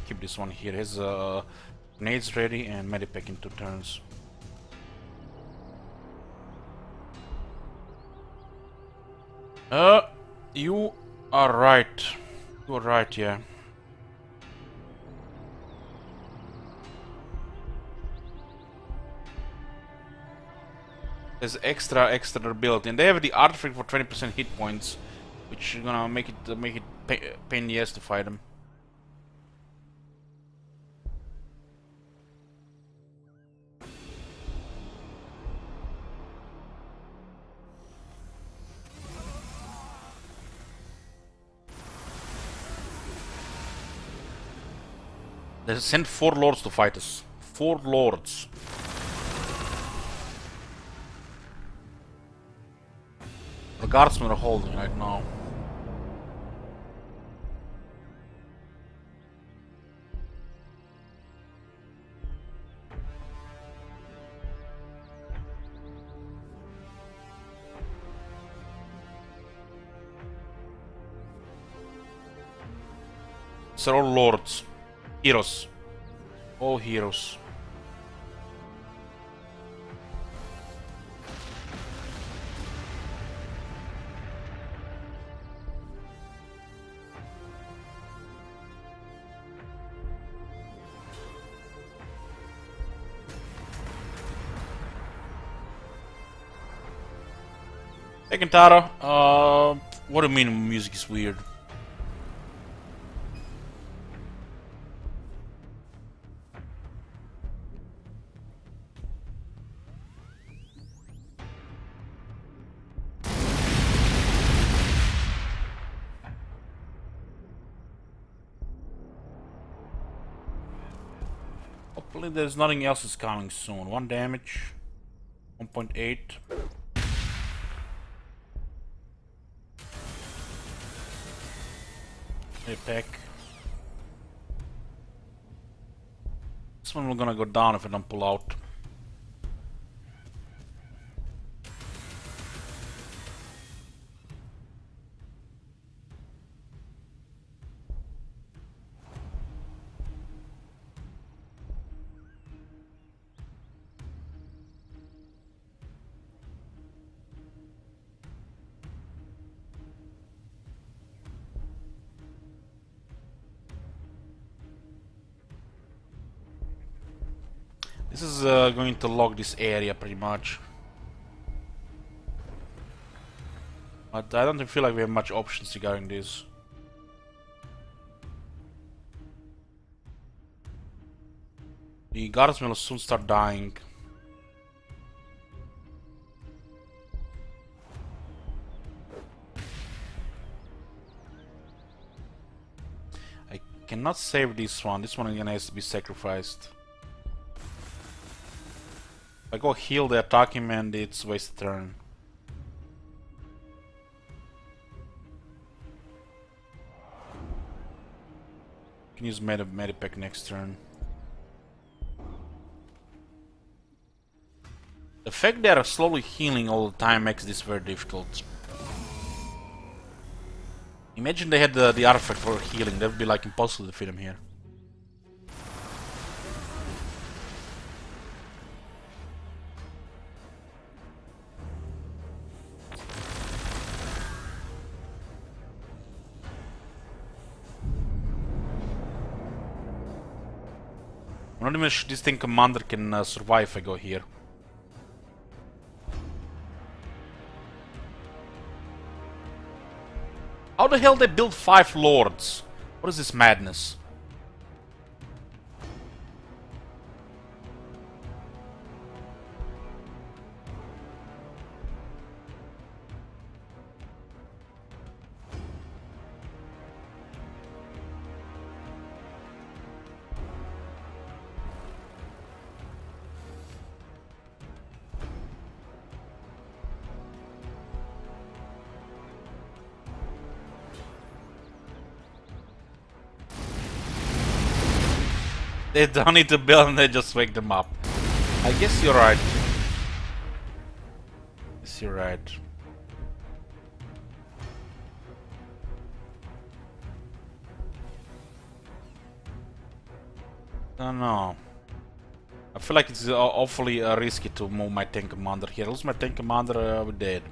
Keep this one here, has grenades ready and medipack in 2 turns. You are right. You are right, yeah. There's extra ability, and they have the artifact for 20% hit points, which is gonna make it pain in the ass to fight them. They sent 4 lords to fight us. 4 lords. The guardsmen are holding right now. These are all lords. Heroes. All heroes. Hey Kentaro, what do you mean music is weird? Hopefully there's nothing else is coming soon. 1 damage, 1.8. Attack. This one we're gonna go down if I don't pull out. This is going to lock this area pretty much. But I don't feel like we have much options regarding this. The guards will soon start dying. I cannot save this one. This one again has to be sacrificed. If I go heal, they attack him and it's wasted turn. I can use Medipack next turn. The fact they are slowly healing all the time makes this very difficult. Imagine they had the artifact for healing, that would be like impossible to defeat him here. I'm not even sure this thing commander can survive if I go here. How the hell they build 5 lords? What is this madness? They don't need to build and they just wake them up. I guess you're right. Yes, you're right. I don't know. I feel like it's awfully risky to move my tank commander here. Lose my tank commander, we're dead.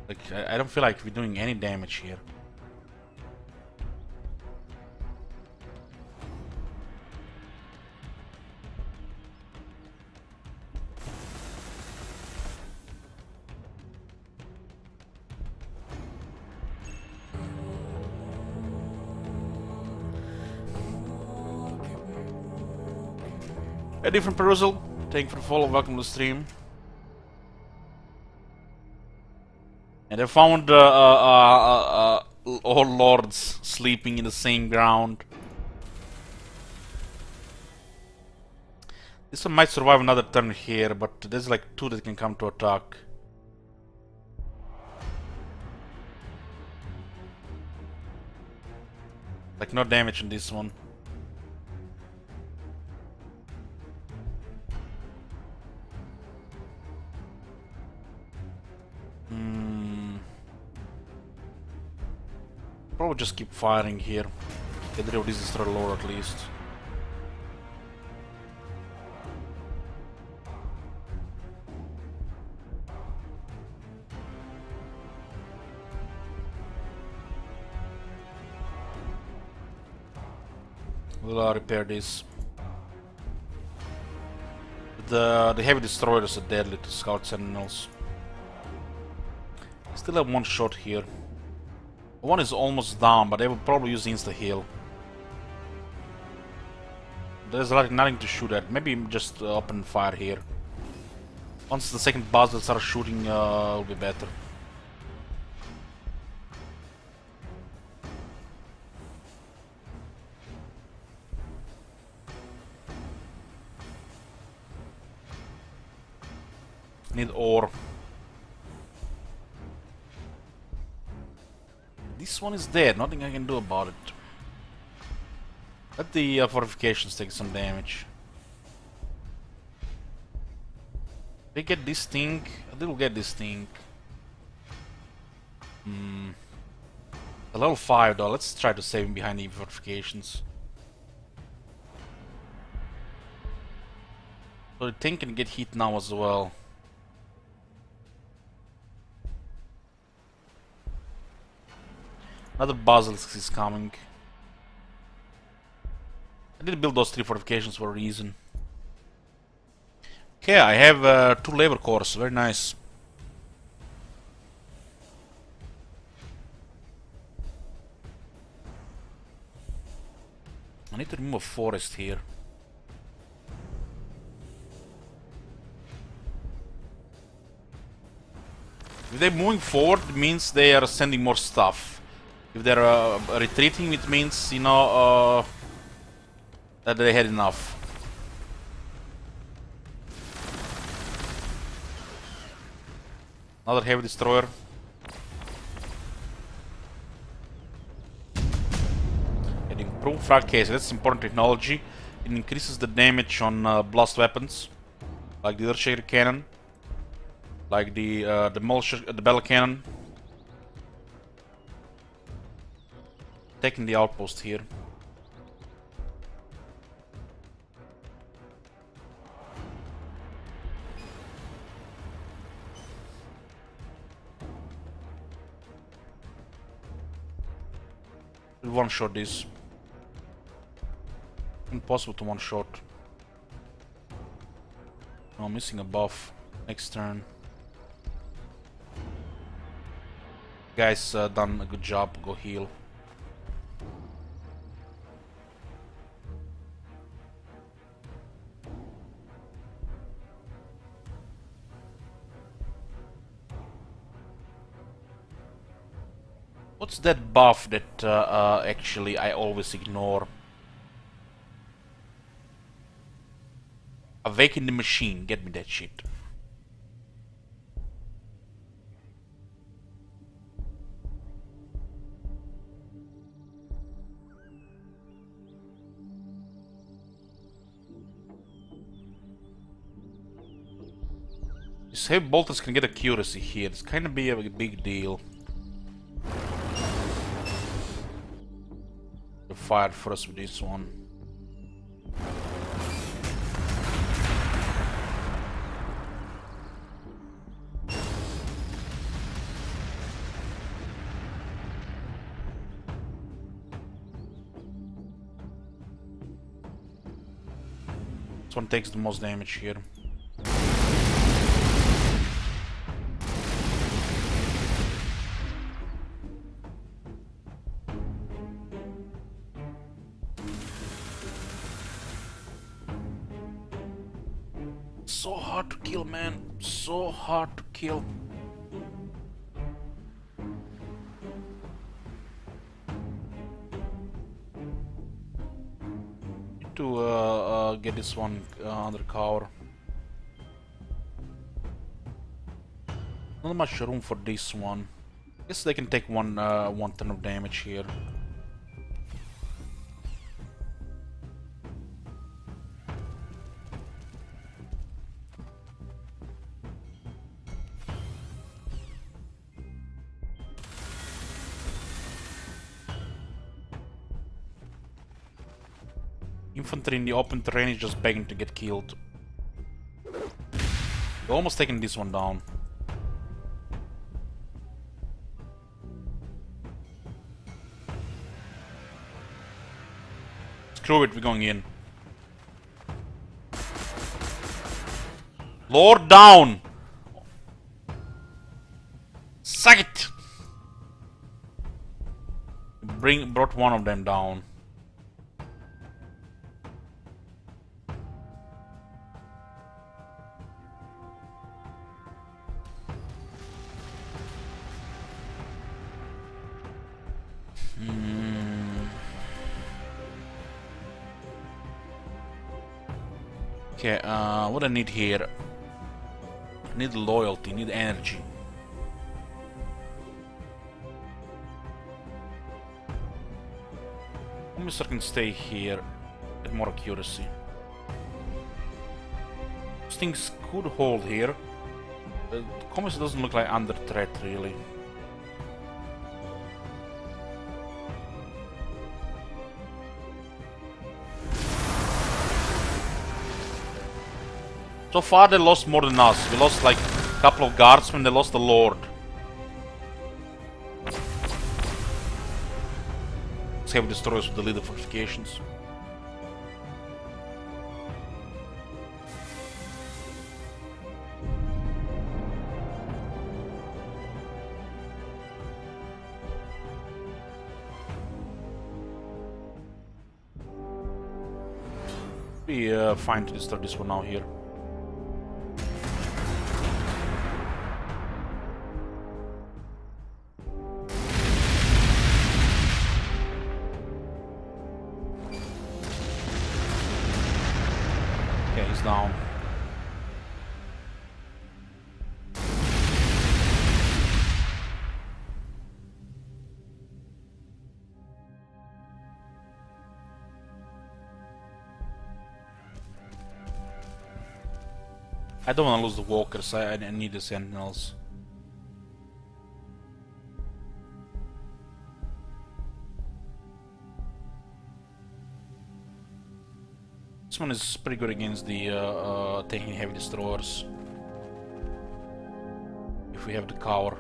Like, I don't feel like we're doing any damage here. A different perusal. Thank you for the follow. Welcome to the stream. And I found all lords sleeping in the same ground. This one might survive another turn here, but there's like 2 that can come to attack. Like no damage on this one. Probably just keep firing here. Get rid of this destroyer lord at least. We'll repair this. The heavy destroyers are deadly to scout sentinels. Still have one shot here. One is almost down, but they will probably use insta heal. There's like nothing to shoot at. Maybe just open fire here. Once the second buzzer starts shooting, it'll be better. Need ore. This one is dead, nothing I can do about it. Let the fortifications take some damage. They get this thing, they will get this thing. A level 5 though, let's try to save him behind the fortifications. So the thing can get hit now as well. Another basilisk is coming. I did build those 3 fortifications for a reason. Okay, I have 2 labor cores, very nice. I need to remove a forest here. If they're moving forward, it means they are sending more stuff. If they're retreating, it means, you know, that they had enough. Another heavy destroyer. It improved frag case, that's important technology. It increases the damage on blast weapons, like the earthshaker cannon, like the battle cannon. Taking the outpost here. We'll one-shot this. Impossible to one-shot. Oh, missing a buff. Next turn. Guys, done a good job. Go heal. What's that buff that actually I always ignore? Awaken the machine, get me that shit. These heavy bolters can get accuracy here, it's kinda be a big deal. Fire first with this one. This one takes the most damage here. So hard to kill, man. So hard to kill. Need to get this one under cover. Not much room for this one. Guess they can take one turn of damage here. Infantry in the open terrain is just begging to get killed. We're almost taking this one down. Screw it, we're going in. Lord down! Suck it! Brought one of them down. Okay, what I need here? I need loyalty, need energy. Commissar can stay here, get more accuracy. These things could hold here. The Commissar doesn't look like under threat, really. So far they lost more than us. We lost like a couple of guardsmen, they lost the Lord. Let's have destroyers with the leader fortifications. Be fine to destroy this one now here. Okay, he's down. I don't want to lose the walkers, I need the sentinels. This one is pretty good against the taking heavy destroyers. If we have the cover.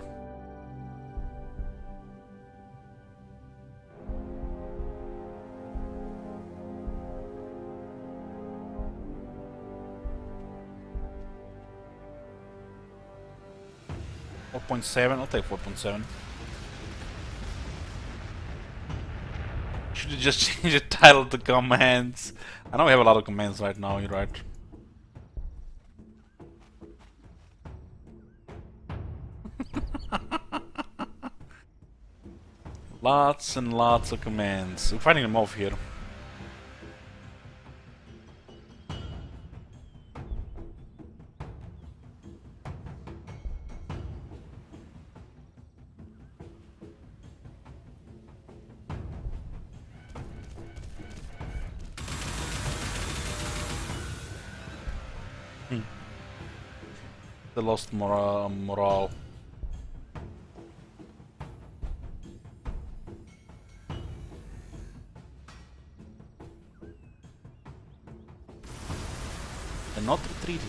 .7, I'll take 4.7. Should have just changed the title to commands. I know we have a lot of commands right now, you're right. Lots and lots of commands. We're fighting them off here. They lost morale. They're not retreating.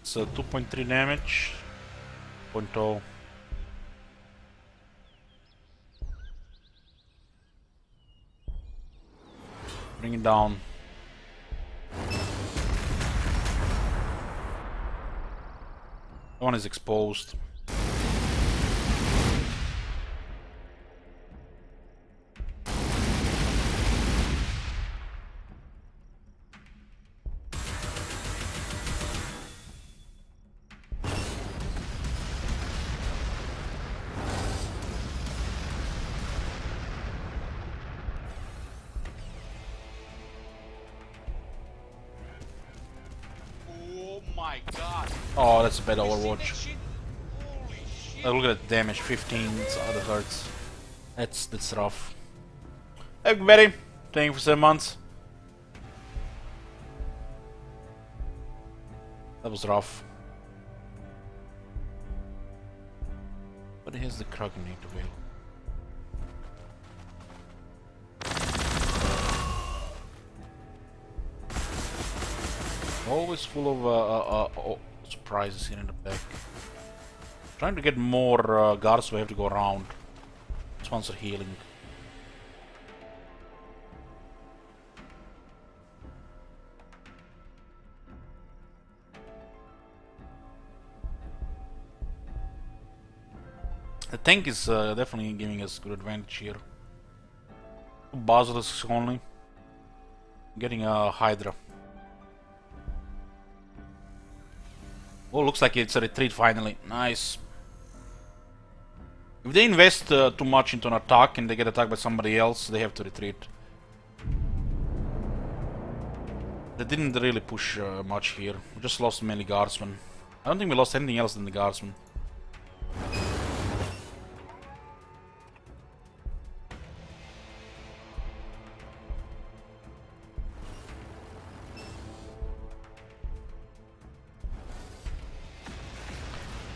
So 2.3 damage, 0.0. Bring it down. One is exposed. My God. Oh, that's a bad You see Overwatch. that shit? Holy shit. Look at that damage, 15, that hurts. That's rough. Hey everybody, thank you for 7 months. That was rough. Nobody has the Krakenate available. Always full of surprises here in the back. Trying to get more guards, so we have to go around. This one's are healing. The tank is definitely giving us good advantage here. Basilisks only. Getting a Hydra. Oh, looks like it's a retreat finally. Nice. If they invest too much into an attack and they get attacked by somebody else, they have to retreat. They didn't really push much here. We just lost many guardsmen. I don't think we lost anything else than the guardsmen.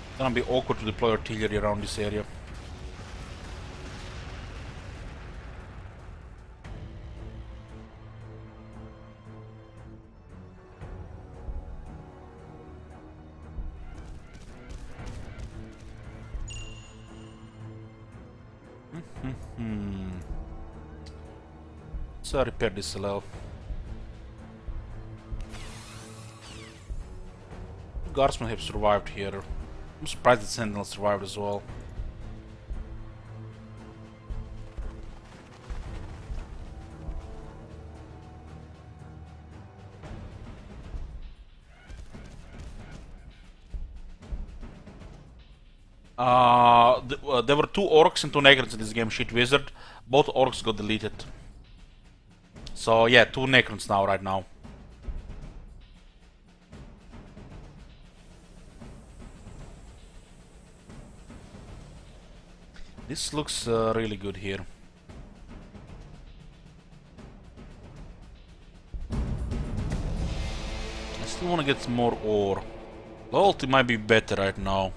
It's gonna be awkward to deploy artillery around this area. So repair this LL. Guardsmen have survived here. I'm surprised the Sentinel survived as well. There were 2 orcs and 2 necrons in this game, shit wizard. Both orcs got deleted. So yeah, 2 necrons now, right now. This looks really good here. I still want to get some more ore. Loyalty might be better right now.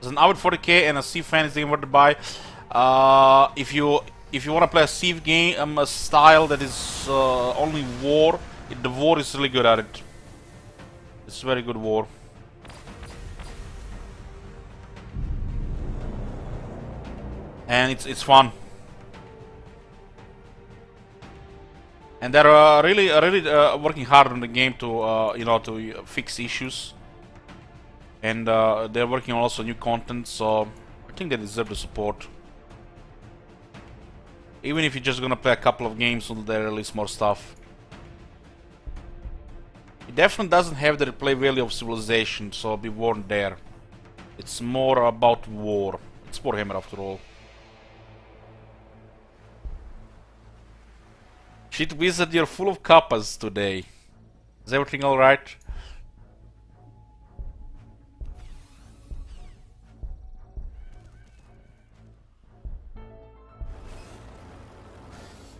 There's an Avid 40k and a Civ fan is worth to buy. If you want to play a Civ game, a style that is only war, the war is really good at it. It's very good war. And it's fun. And they're really working hard on the game to to fix issues. And they're working on also new content, so I think they deserve the support. Even if you're just gonna play a couple of games until they release more stuff. It definitely doesn't have the replay value of Civilization, so be warned there. It's more about war. It's Warhammer after all. Shit wizard, you're full of kappas today. Is everything alright?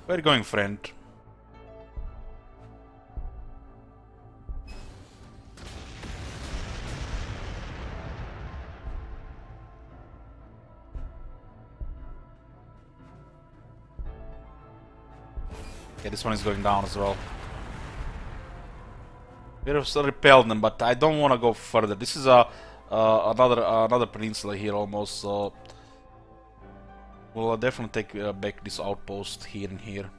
Where are you going, friend? Okay, this one is going down as well. We have still repelled them, but I don't want to go further. This is another peninsula here almost, so we'll definitely take back this outpost here and here.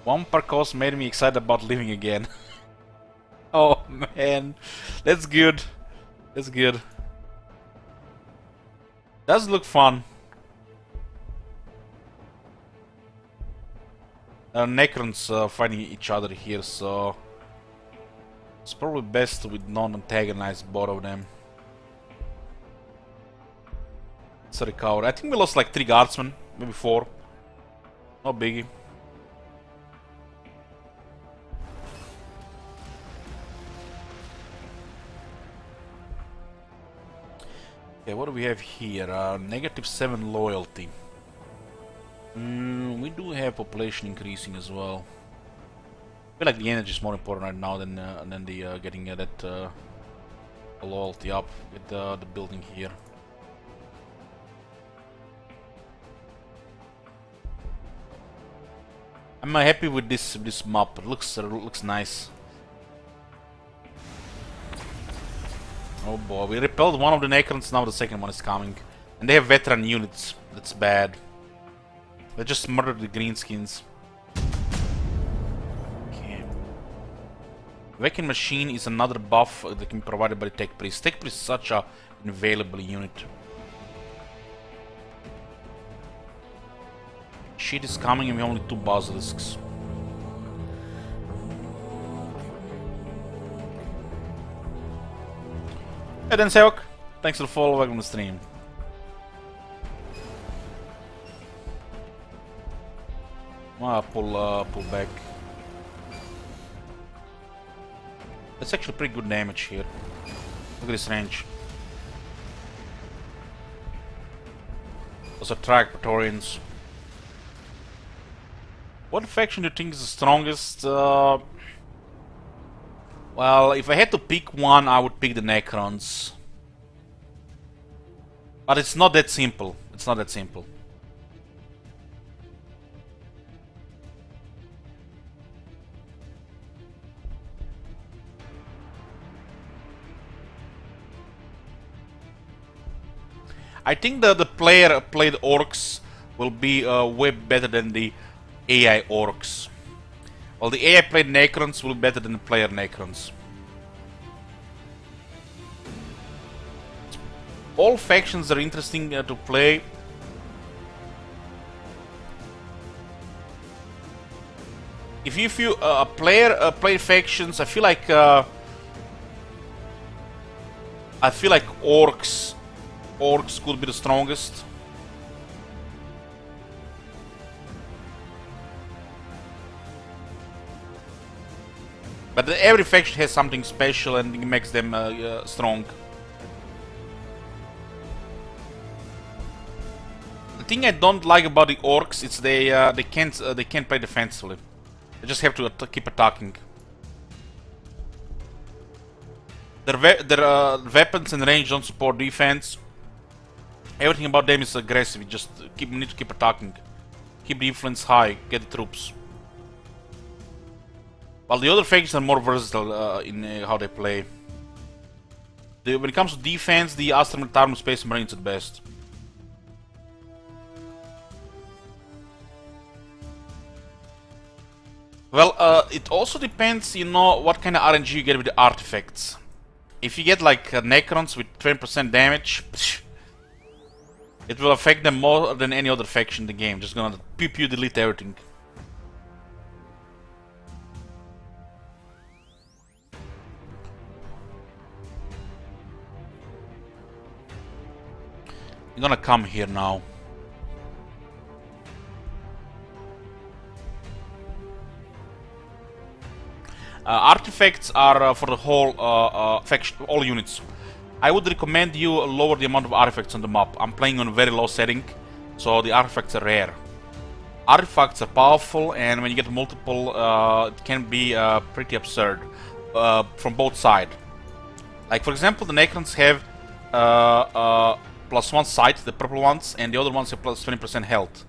One Parkos made me excited about living again. Oh man, that's good. That's good. Does look fun. Necrons fighting each other here, so it's probably best with non-antagonize both of them. It's a recovery. I think we lost like 3 guardsmen, maybe 4. No biggie. Okay, what do we have here? -7 loyalty. We do have population increasing as well. I feel like the energy is more important right now than the getting that loyalty up with the building here. I'm happy with this map. It looks nice. Oh boy, we repelled one of the Necrons, now the second one is coming. And they have veteran units. That's bad. They just murdered the greenskins. Okay. Wrecking Machine is another buff that can be provided by the Tech Priest. Tech Priest is such a invaluable unit. Shit is coming and we have only 2 basilisks. Hey then Seok, thanks for the follow, welcome to the stream. Pull back. That's actually pretty good damage here. Look at this range. Those are track Praetorians. What faction do you think is the strongest? Well, if I had to pick one, I would pick the Necrons. But it's not that simple. It's not that simple. I think the player played orcs will be way better than the AI orcs. Well, the AI played Necrons will be better than the player Necrons. All factions are interesting to play. If you a player play factions, I feel like orcs could be the strongest. But every faction has something special and it makes them strong. The thing I don't like about the orcs is they can't play defensively. They just have to keep attacking. Their weapons and range don't support defense. Everything about them is aggressive. You just need to keep attacking, keep the influence high, get the troops. While the other factions are more versatile in how they play. When it comes to defense, the Astra, Militarum, Space Marines at best. Well, it also depends, you know, what kind of RNG you get with the artifacts. If you get like Necrons with 20% damage, it will affect them more than any other faction in the game. Just gonna pew delete everything. You're gonna come here now. Artifacts are for the whole faction, all units. I would recommend you lower the amount of artifacts on the map. I'm playing on a very low setting, so the artifacts are rare. Artifacts are powerful, and when you get multiple, it can be pretty absurd from both sides. Like for example, the Necrons have +1 sight, the purple ones, and the other ones have plus 20% health.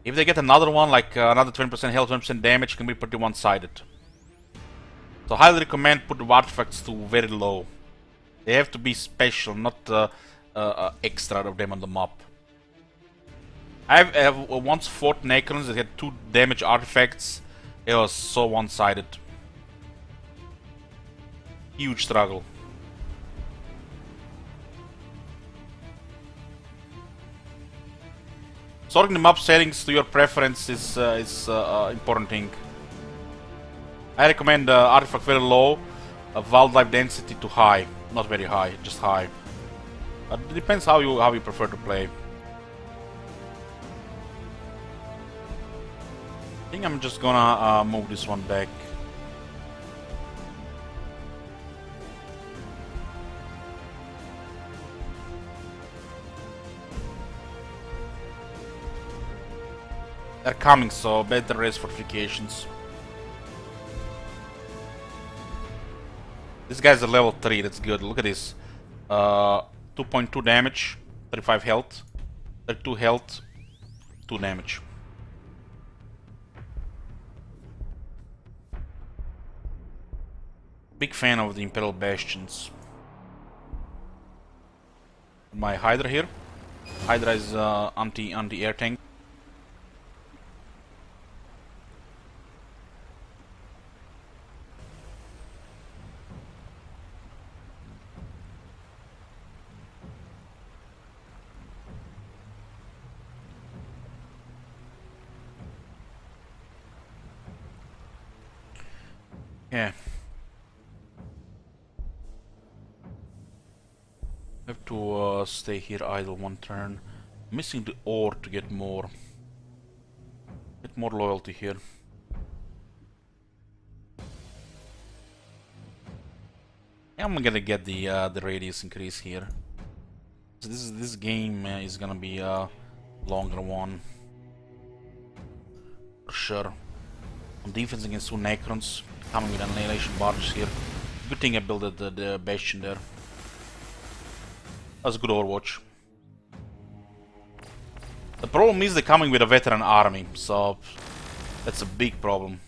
If they get another one, like another 20% health, 20% damage, it can be pretty one-sided. So highly recommend put the artifacts to very low. They have to be special, not extra of them on the map. I have once fought Necrons that had 2 damage artifacts. It was so one-sided. Huge struggle. Sorting the map settings to your preference is important thing. I recommend artifact very low, wildlife density to high, not very high, just high. But it depends how you prefer to play. I think I'm just gonna move this one back. They're coming, so better raise fortifications. This guy's a level 3, that's good. Look at this. 2.2 damage, 35 health, 32 health, 2 damage. Big fan of the Imperial Bastions. My Hydra here. Hydra is anti-air tank. Yeah. Have to stay here idle one turn. Missing the ore to get more loyalty here. I'm gonna get the radius increase here. So this game is gonna be a longer one for sure. On defense against 2 Necrons, coming with annihilation barges here. Good thing I built the bastion there. That's good Overwatch. The problem is they're coming with a veteran army, so that's a big problem.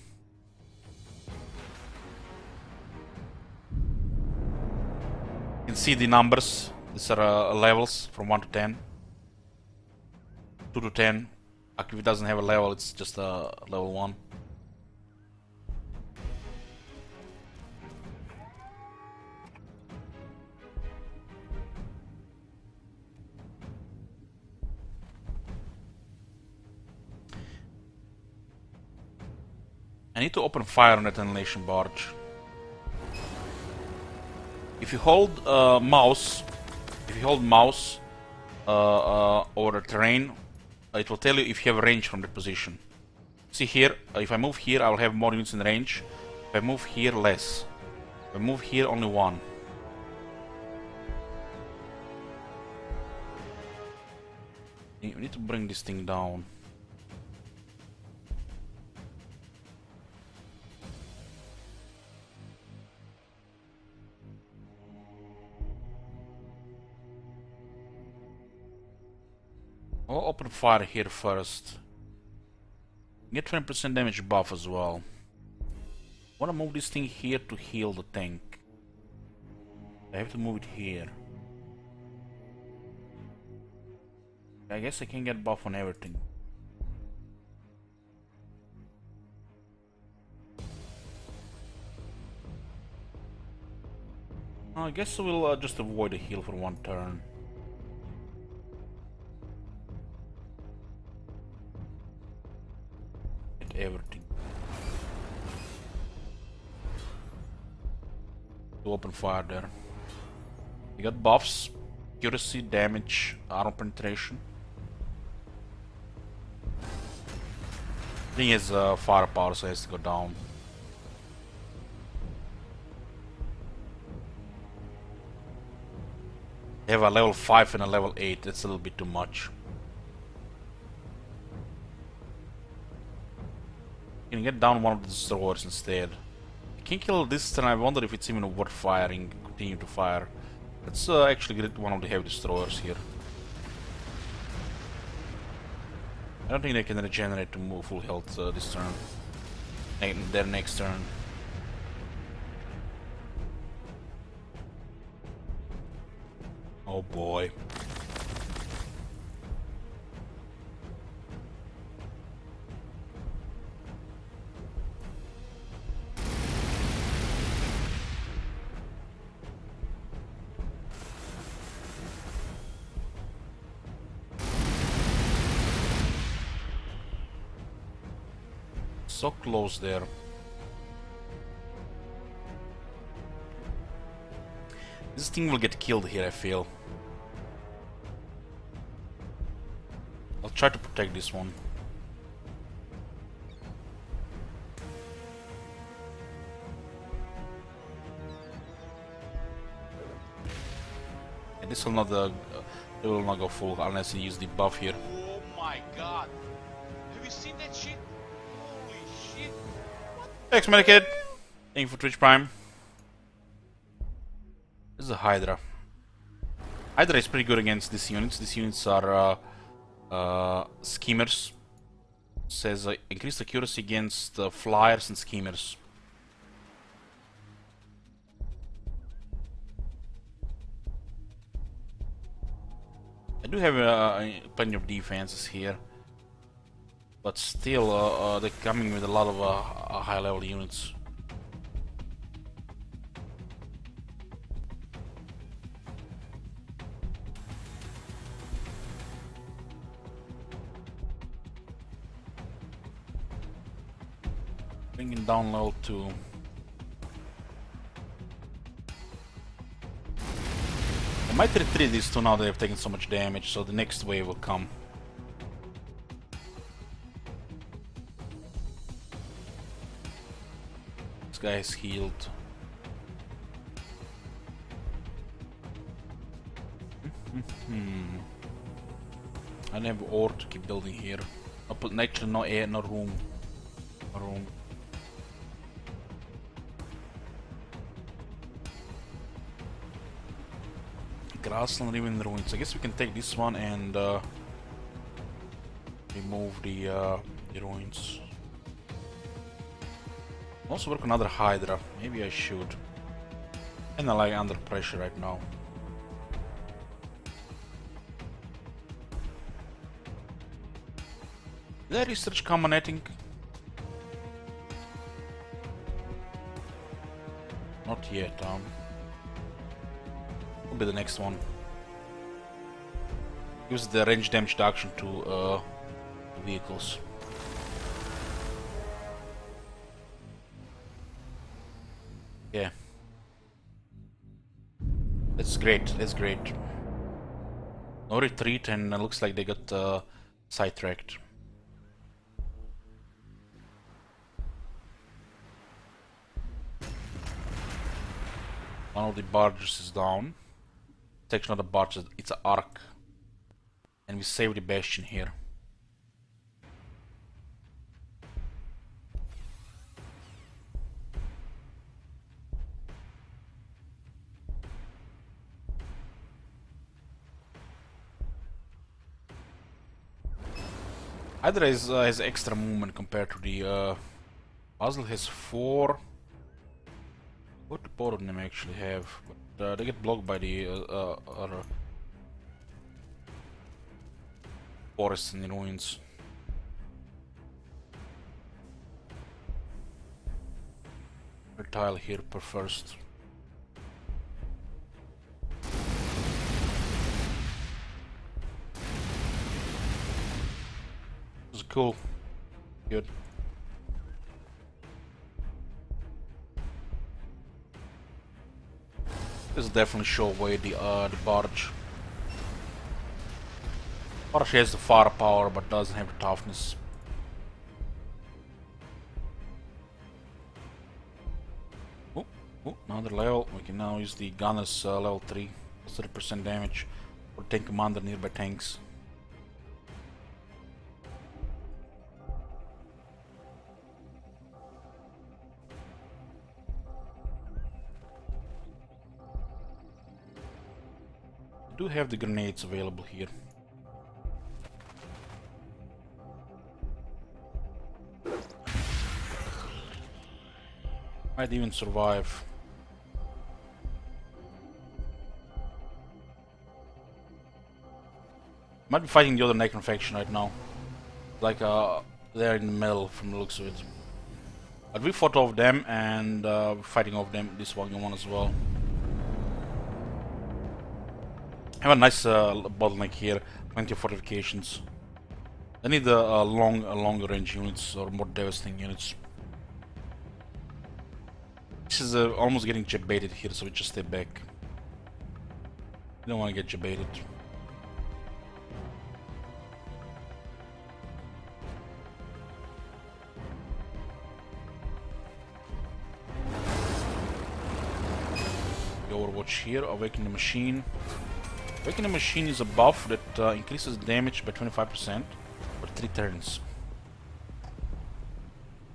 You can see the numbers. These are levels from 1 to 10. 2 to 10. If it doesn't have a level, it's just a level 1. I need to open fire on that annihilation barge. If you hold mouse over the terrain, it will tell you if you have range from the position. See here, if I move here, I will have more units in range. If I move here, less. If I move here, only 1. We need to bring this thing down. I'll open fire here first. Get 20% damage buff as well. Wanna move this thing here to heal the tank. I have to move it here. I guess I can get buff on everything. I guess we'll just avoid a heal for 1 turn. Everything to open fire there. You got buffs, accuracy, damage, armor penetration. Thing is firepower, so it has to go down. They have a level 5 and a level 8, that's a little bit too much. You can get down one of the destroyers instead. You can kill this turn. I wonder if it's even worth firing. Continue to fire. Let's actually get one of the heavy destroyers here. I don't think they can regenerate to move full health this turn. Their next turn. Oh boy. So close there. This thing will get killed here, I feel. I'll try to protect this one. And this will not, it will not go full unless you use the buff here. Oh my god! Have you seen that shit? Holy shit! Thanks, Medikid. Thank you for Twitch Prime. This is a Hydra. Hydra is pretty good against these units. These units are schemers. Says increased accuracy against flyers and schemers. I do have plenty of defenses here, but still they're coming with a lot of high level units. Bringing down level 2. I might retreat these two now that they've taken so much damage, so the next wave will come. This guy is healed. I don't have ore to keep building here. Actually, no air, no room. No room. Grassland Riven Ruins. I guess we can take this one and remove the ruins. Also work on another Hydra. Maybe I should. And I'm like under pressure right now. Did I research common netting? Not yet. Will be the next one. Use the range damage reduction to vehicles. Yeah. That's great, that's great. No retreat, and it looks like they got sidetracked. One of the barges is down. It's actually not a barge, it's an arc. And we save the bastion here. Hydra has extra movement compared to the Puzzle has 4. What do both of them actually have? But they get blocked by the other forests and the ruins. A tile here per first. This is cool. Good. This will definitely show away the barge. Barge has the firepower but doesn't have the toughness. Oh, another level. We can now use the gunners level 3. 30% damage for tank commander nearby tanks. Do have the grenades available here. Might even survive. Might be fighting the other Necron faction right now. Like they're in the middle from the looks of it. But we fought off them and fighting off them this one as well. Have a nice bottleneck here, plenty of fortifications. I need longer range units or more devastating units. This is almost getting jebaited here, so we just stay back. We don't want to get jebaited. The Overwatch here, Awaken the Machine. Awaken the Machine is a buff that increases damage by 25% for 3 turns.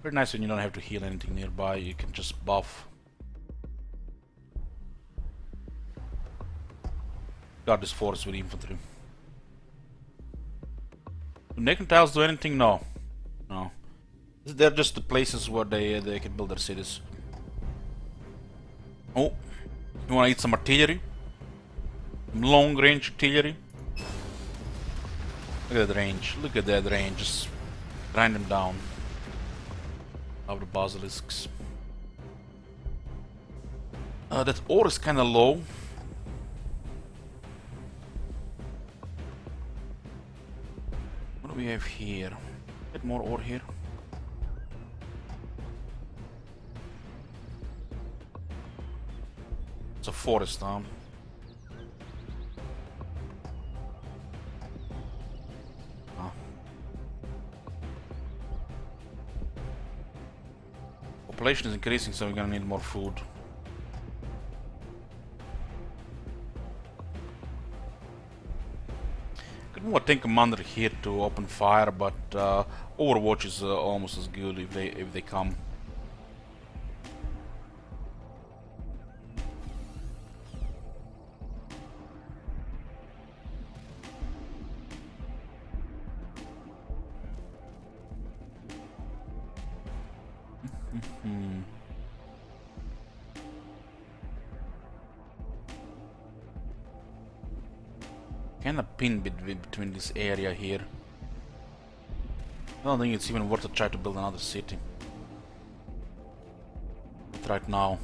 Very nice when you don't have to heal anything nearby, you can just buff. Guard this forest with infantry. Do Necron tiles do anything? No. No. They're just the places where they can build their cities. Oh, you wanna eat some artillery? Long range artillery? Look at that range, look at that range, just grind them down. Of the basilisks. That ore is kinda low. What do we have here? Get more ore here. It's a forest, huh? Population is increasing, so we're gonna need more food. Could move a tank commander here to open fire, but Overwatch is almost as good if they come. Kinda pin between this area here. I don't think it's even worth to try to build another city. But right now.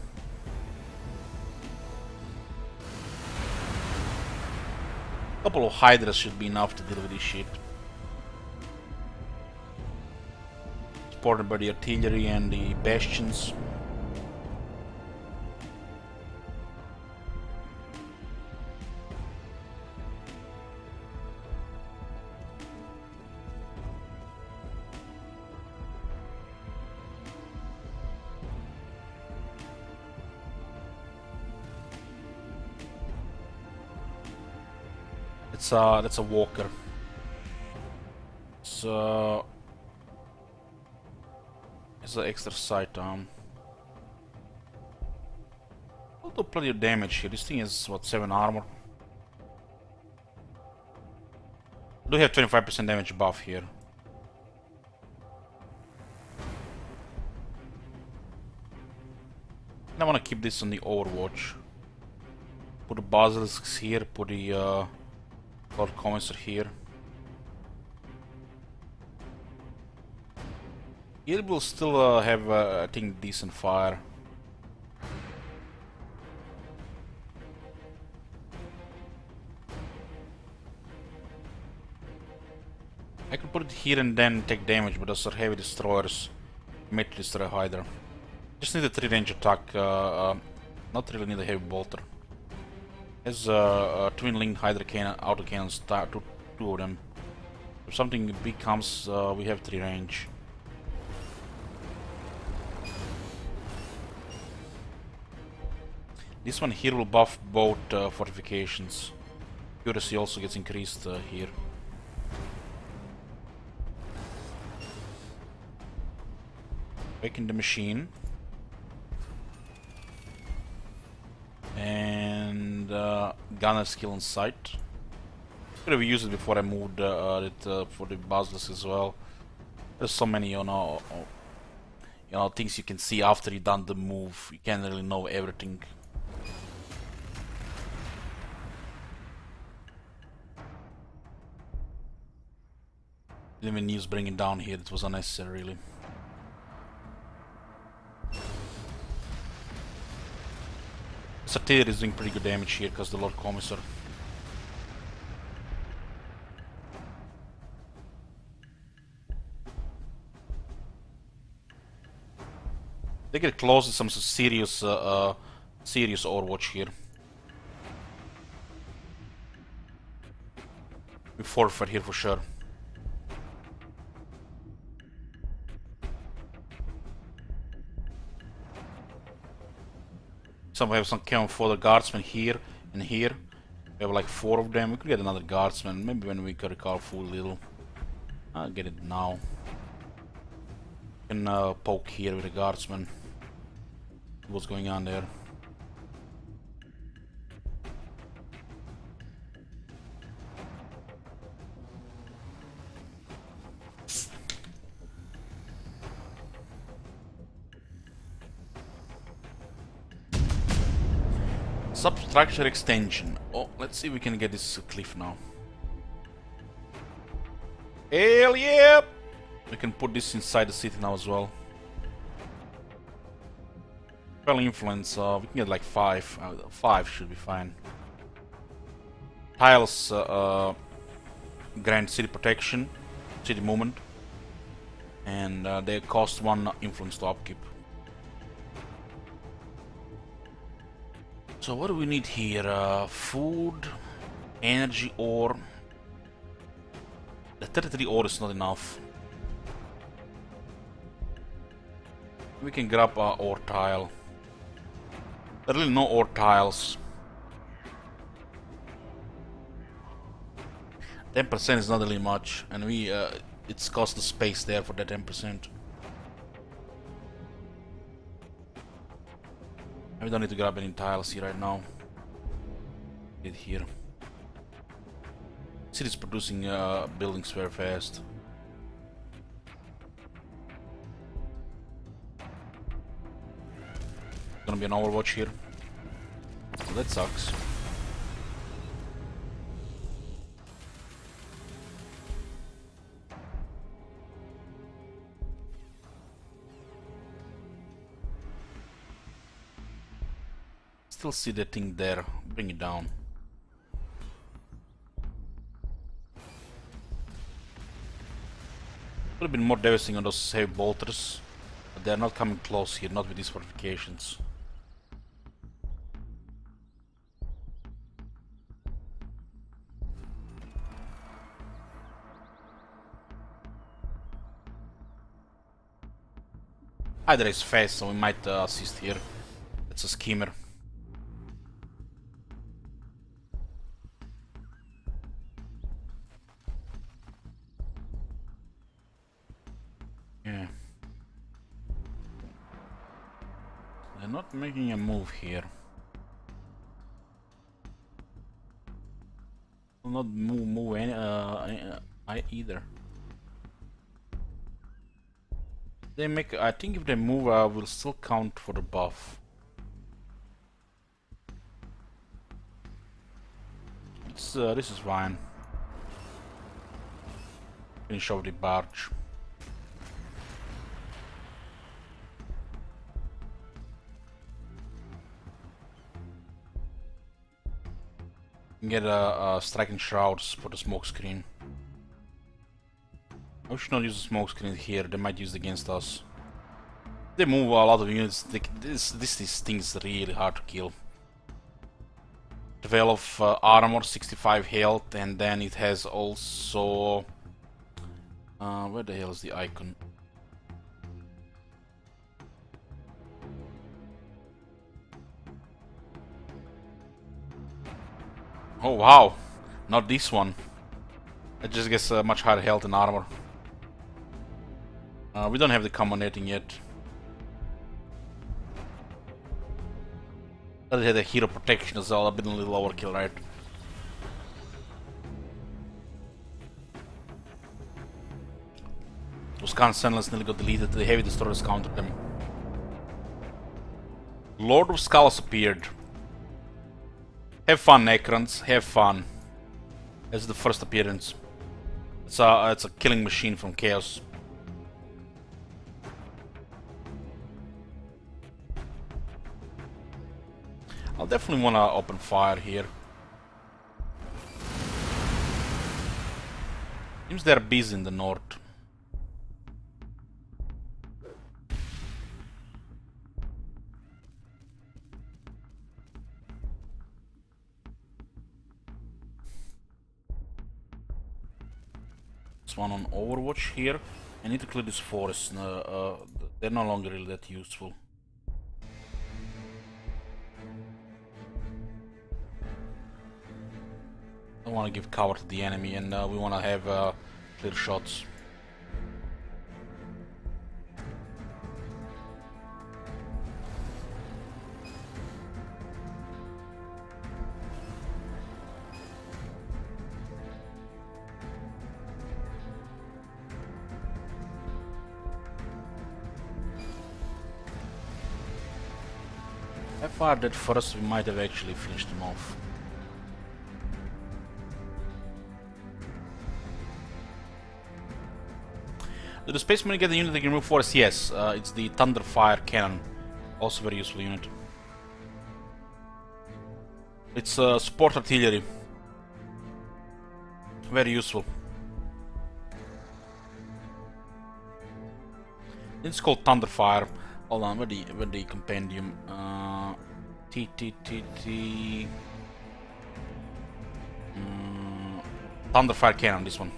A couple of hydras should be enough to deal with this shit. Supported by the artillery and the bastions. That's a walker. So it's an extra sight. I'll do plenty of damage here. This thing is what, 7 armor. I do have 25% damage buff here. And I want to keep this on the Overwatch. Put the basilisks here. Put the Lord Commissar here. It will still have, I think, decent fire. I could put it here and then take damage, but those are heavy destroyers. Made to destroy Hydra. Just need a 3-range attack, not really need a heavy bolter. Has twin linked Hydra cannon, auto cannons, two of them. If something big comes, we have 3 range. This one here will buff both fortifications. Accuracy also gets increased here. Back in the machine. And gunner skill on sight. Could have used it before I moved it for the Basilisk as well. There's so many, you know, things you can see after you done the move. You can't really know everything. Didn't even use bringing down here. It was unnecessary, really. Artillery is doing pretty good damage here because the Lord Commissar. They get close to some serious, serious Overwatch here. We forfeit here for sure. Some have some cannon for the guardsmen here and here. We have like 4 of them. We could get another guardsman, maybe when we could recall full little. I'll get it now. Can poke here with the guardsman. What's going on there? Substructure extension. Oh, let's see if we can get this cliff now. Hell yeah! We can put this inside the city now as well. Well, influence, we can get like 5. 5 should be fine. Tiles grant city protection, city movement, and they cost 1 influence to upkeep. So what do we need here? Food, energy, ore. The 33 ore is not enough. We can grab ore tile. There are really no ore tiles. 10% is not really much, and it's cost the space there for that 10%. We don't need to grab any tiles here right now. Get here. City's producing buildings very fast. Gonna be an overwatch here. So that sucks. Still see that thing there. Bring it down. Would have been more devastating on those heavy bolters, but they're not coming close here, not with these fortifications. Hydra is fast, so we might assist here. It's a schemer. Yeah. They're not making a move here. Will not move any, either. They make. I think if they move, we'll still count for the buff. This is fine. Finish off the barge. Get striking shrouds for the smoke screen. I should not use the smoke screen here. They might use it against us. They move a lot of units. This thing is really hard to kill. 12 armor, 65 health, and then it has also. Where the hell is the icon? Oh wow, not this one. It just gets much higher health and armor. We don't have the commonating yet. But it had a hero protection as well, a bit a little overkill, right? Those Khan Sentinels nearly got deleted, the heavy destroyers countered them. Lord of Skulls appeared. Have fun, Necrons, have fun. That's the first appearance. It's a killing machine from Chaos. I'll definitely want to open fire here. Seems they're busy in the north. There's one on Overwatch here. I need to clear this forest. They're no longer really that useful. I want to give cover to the enemy, and we want to have clear shots. I thought that first we might have actually finished them off. Do the Space Marine get the unit that can remove force? Yes, it's the Thunderfire Cannon. Also very useful unit. It's support artillery. Very useful. It's called Thunderfire. Hold on, where the compendium? Thunderfire Cannon, this one.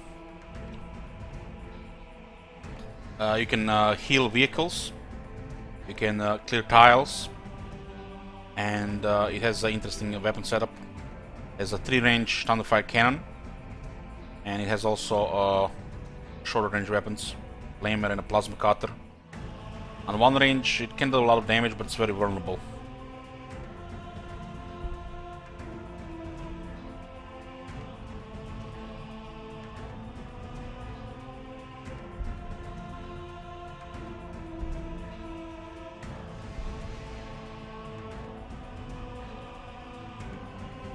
You can heal vehicles. You can clear tiles. And it has an interesting weapon setup. It has a 3-range Thunderfire Cannon. And it has also shorter range weapons. Flamer and a Plasma Cutter. On one range it can do a lot of damage, but it's very vulnerable.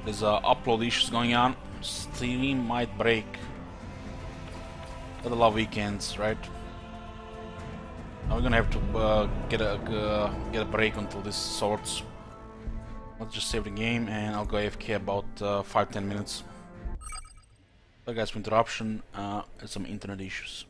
There's upload issues going on. Stream might break. Got a lot of weekends, right? Now we're gonna have to get a break until this sorts. Let's just save the game and I'll go AFK about 5-10 minutes. Sorry guys for interruption, some internet issues.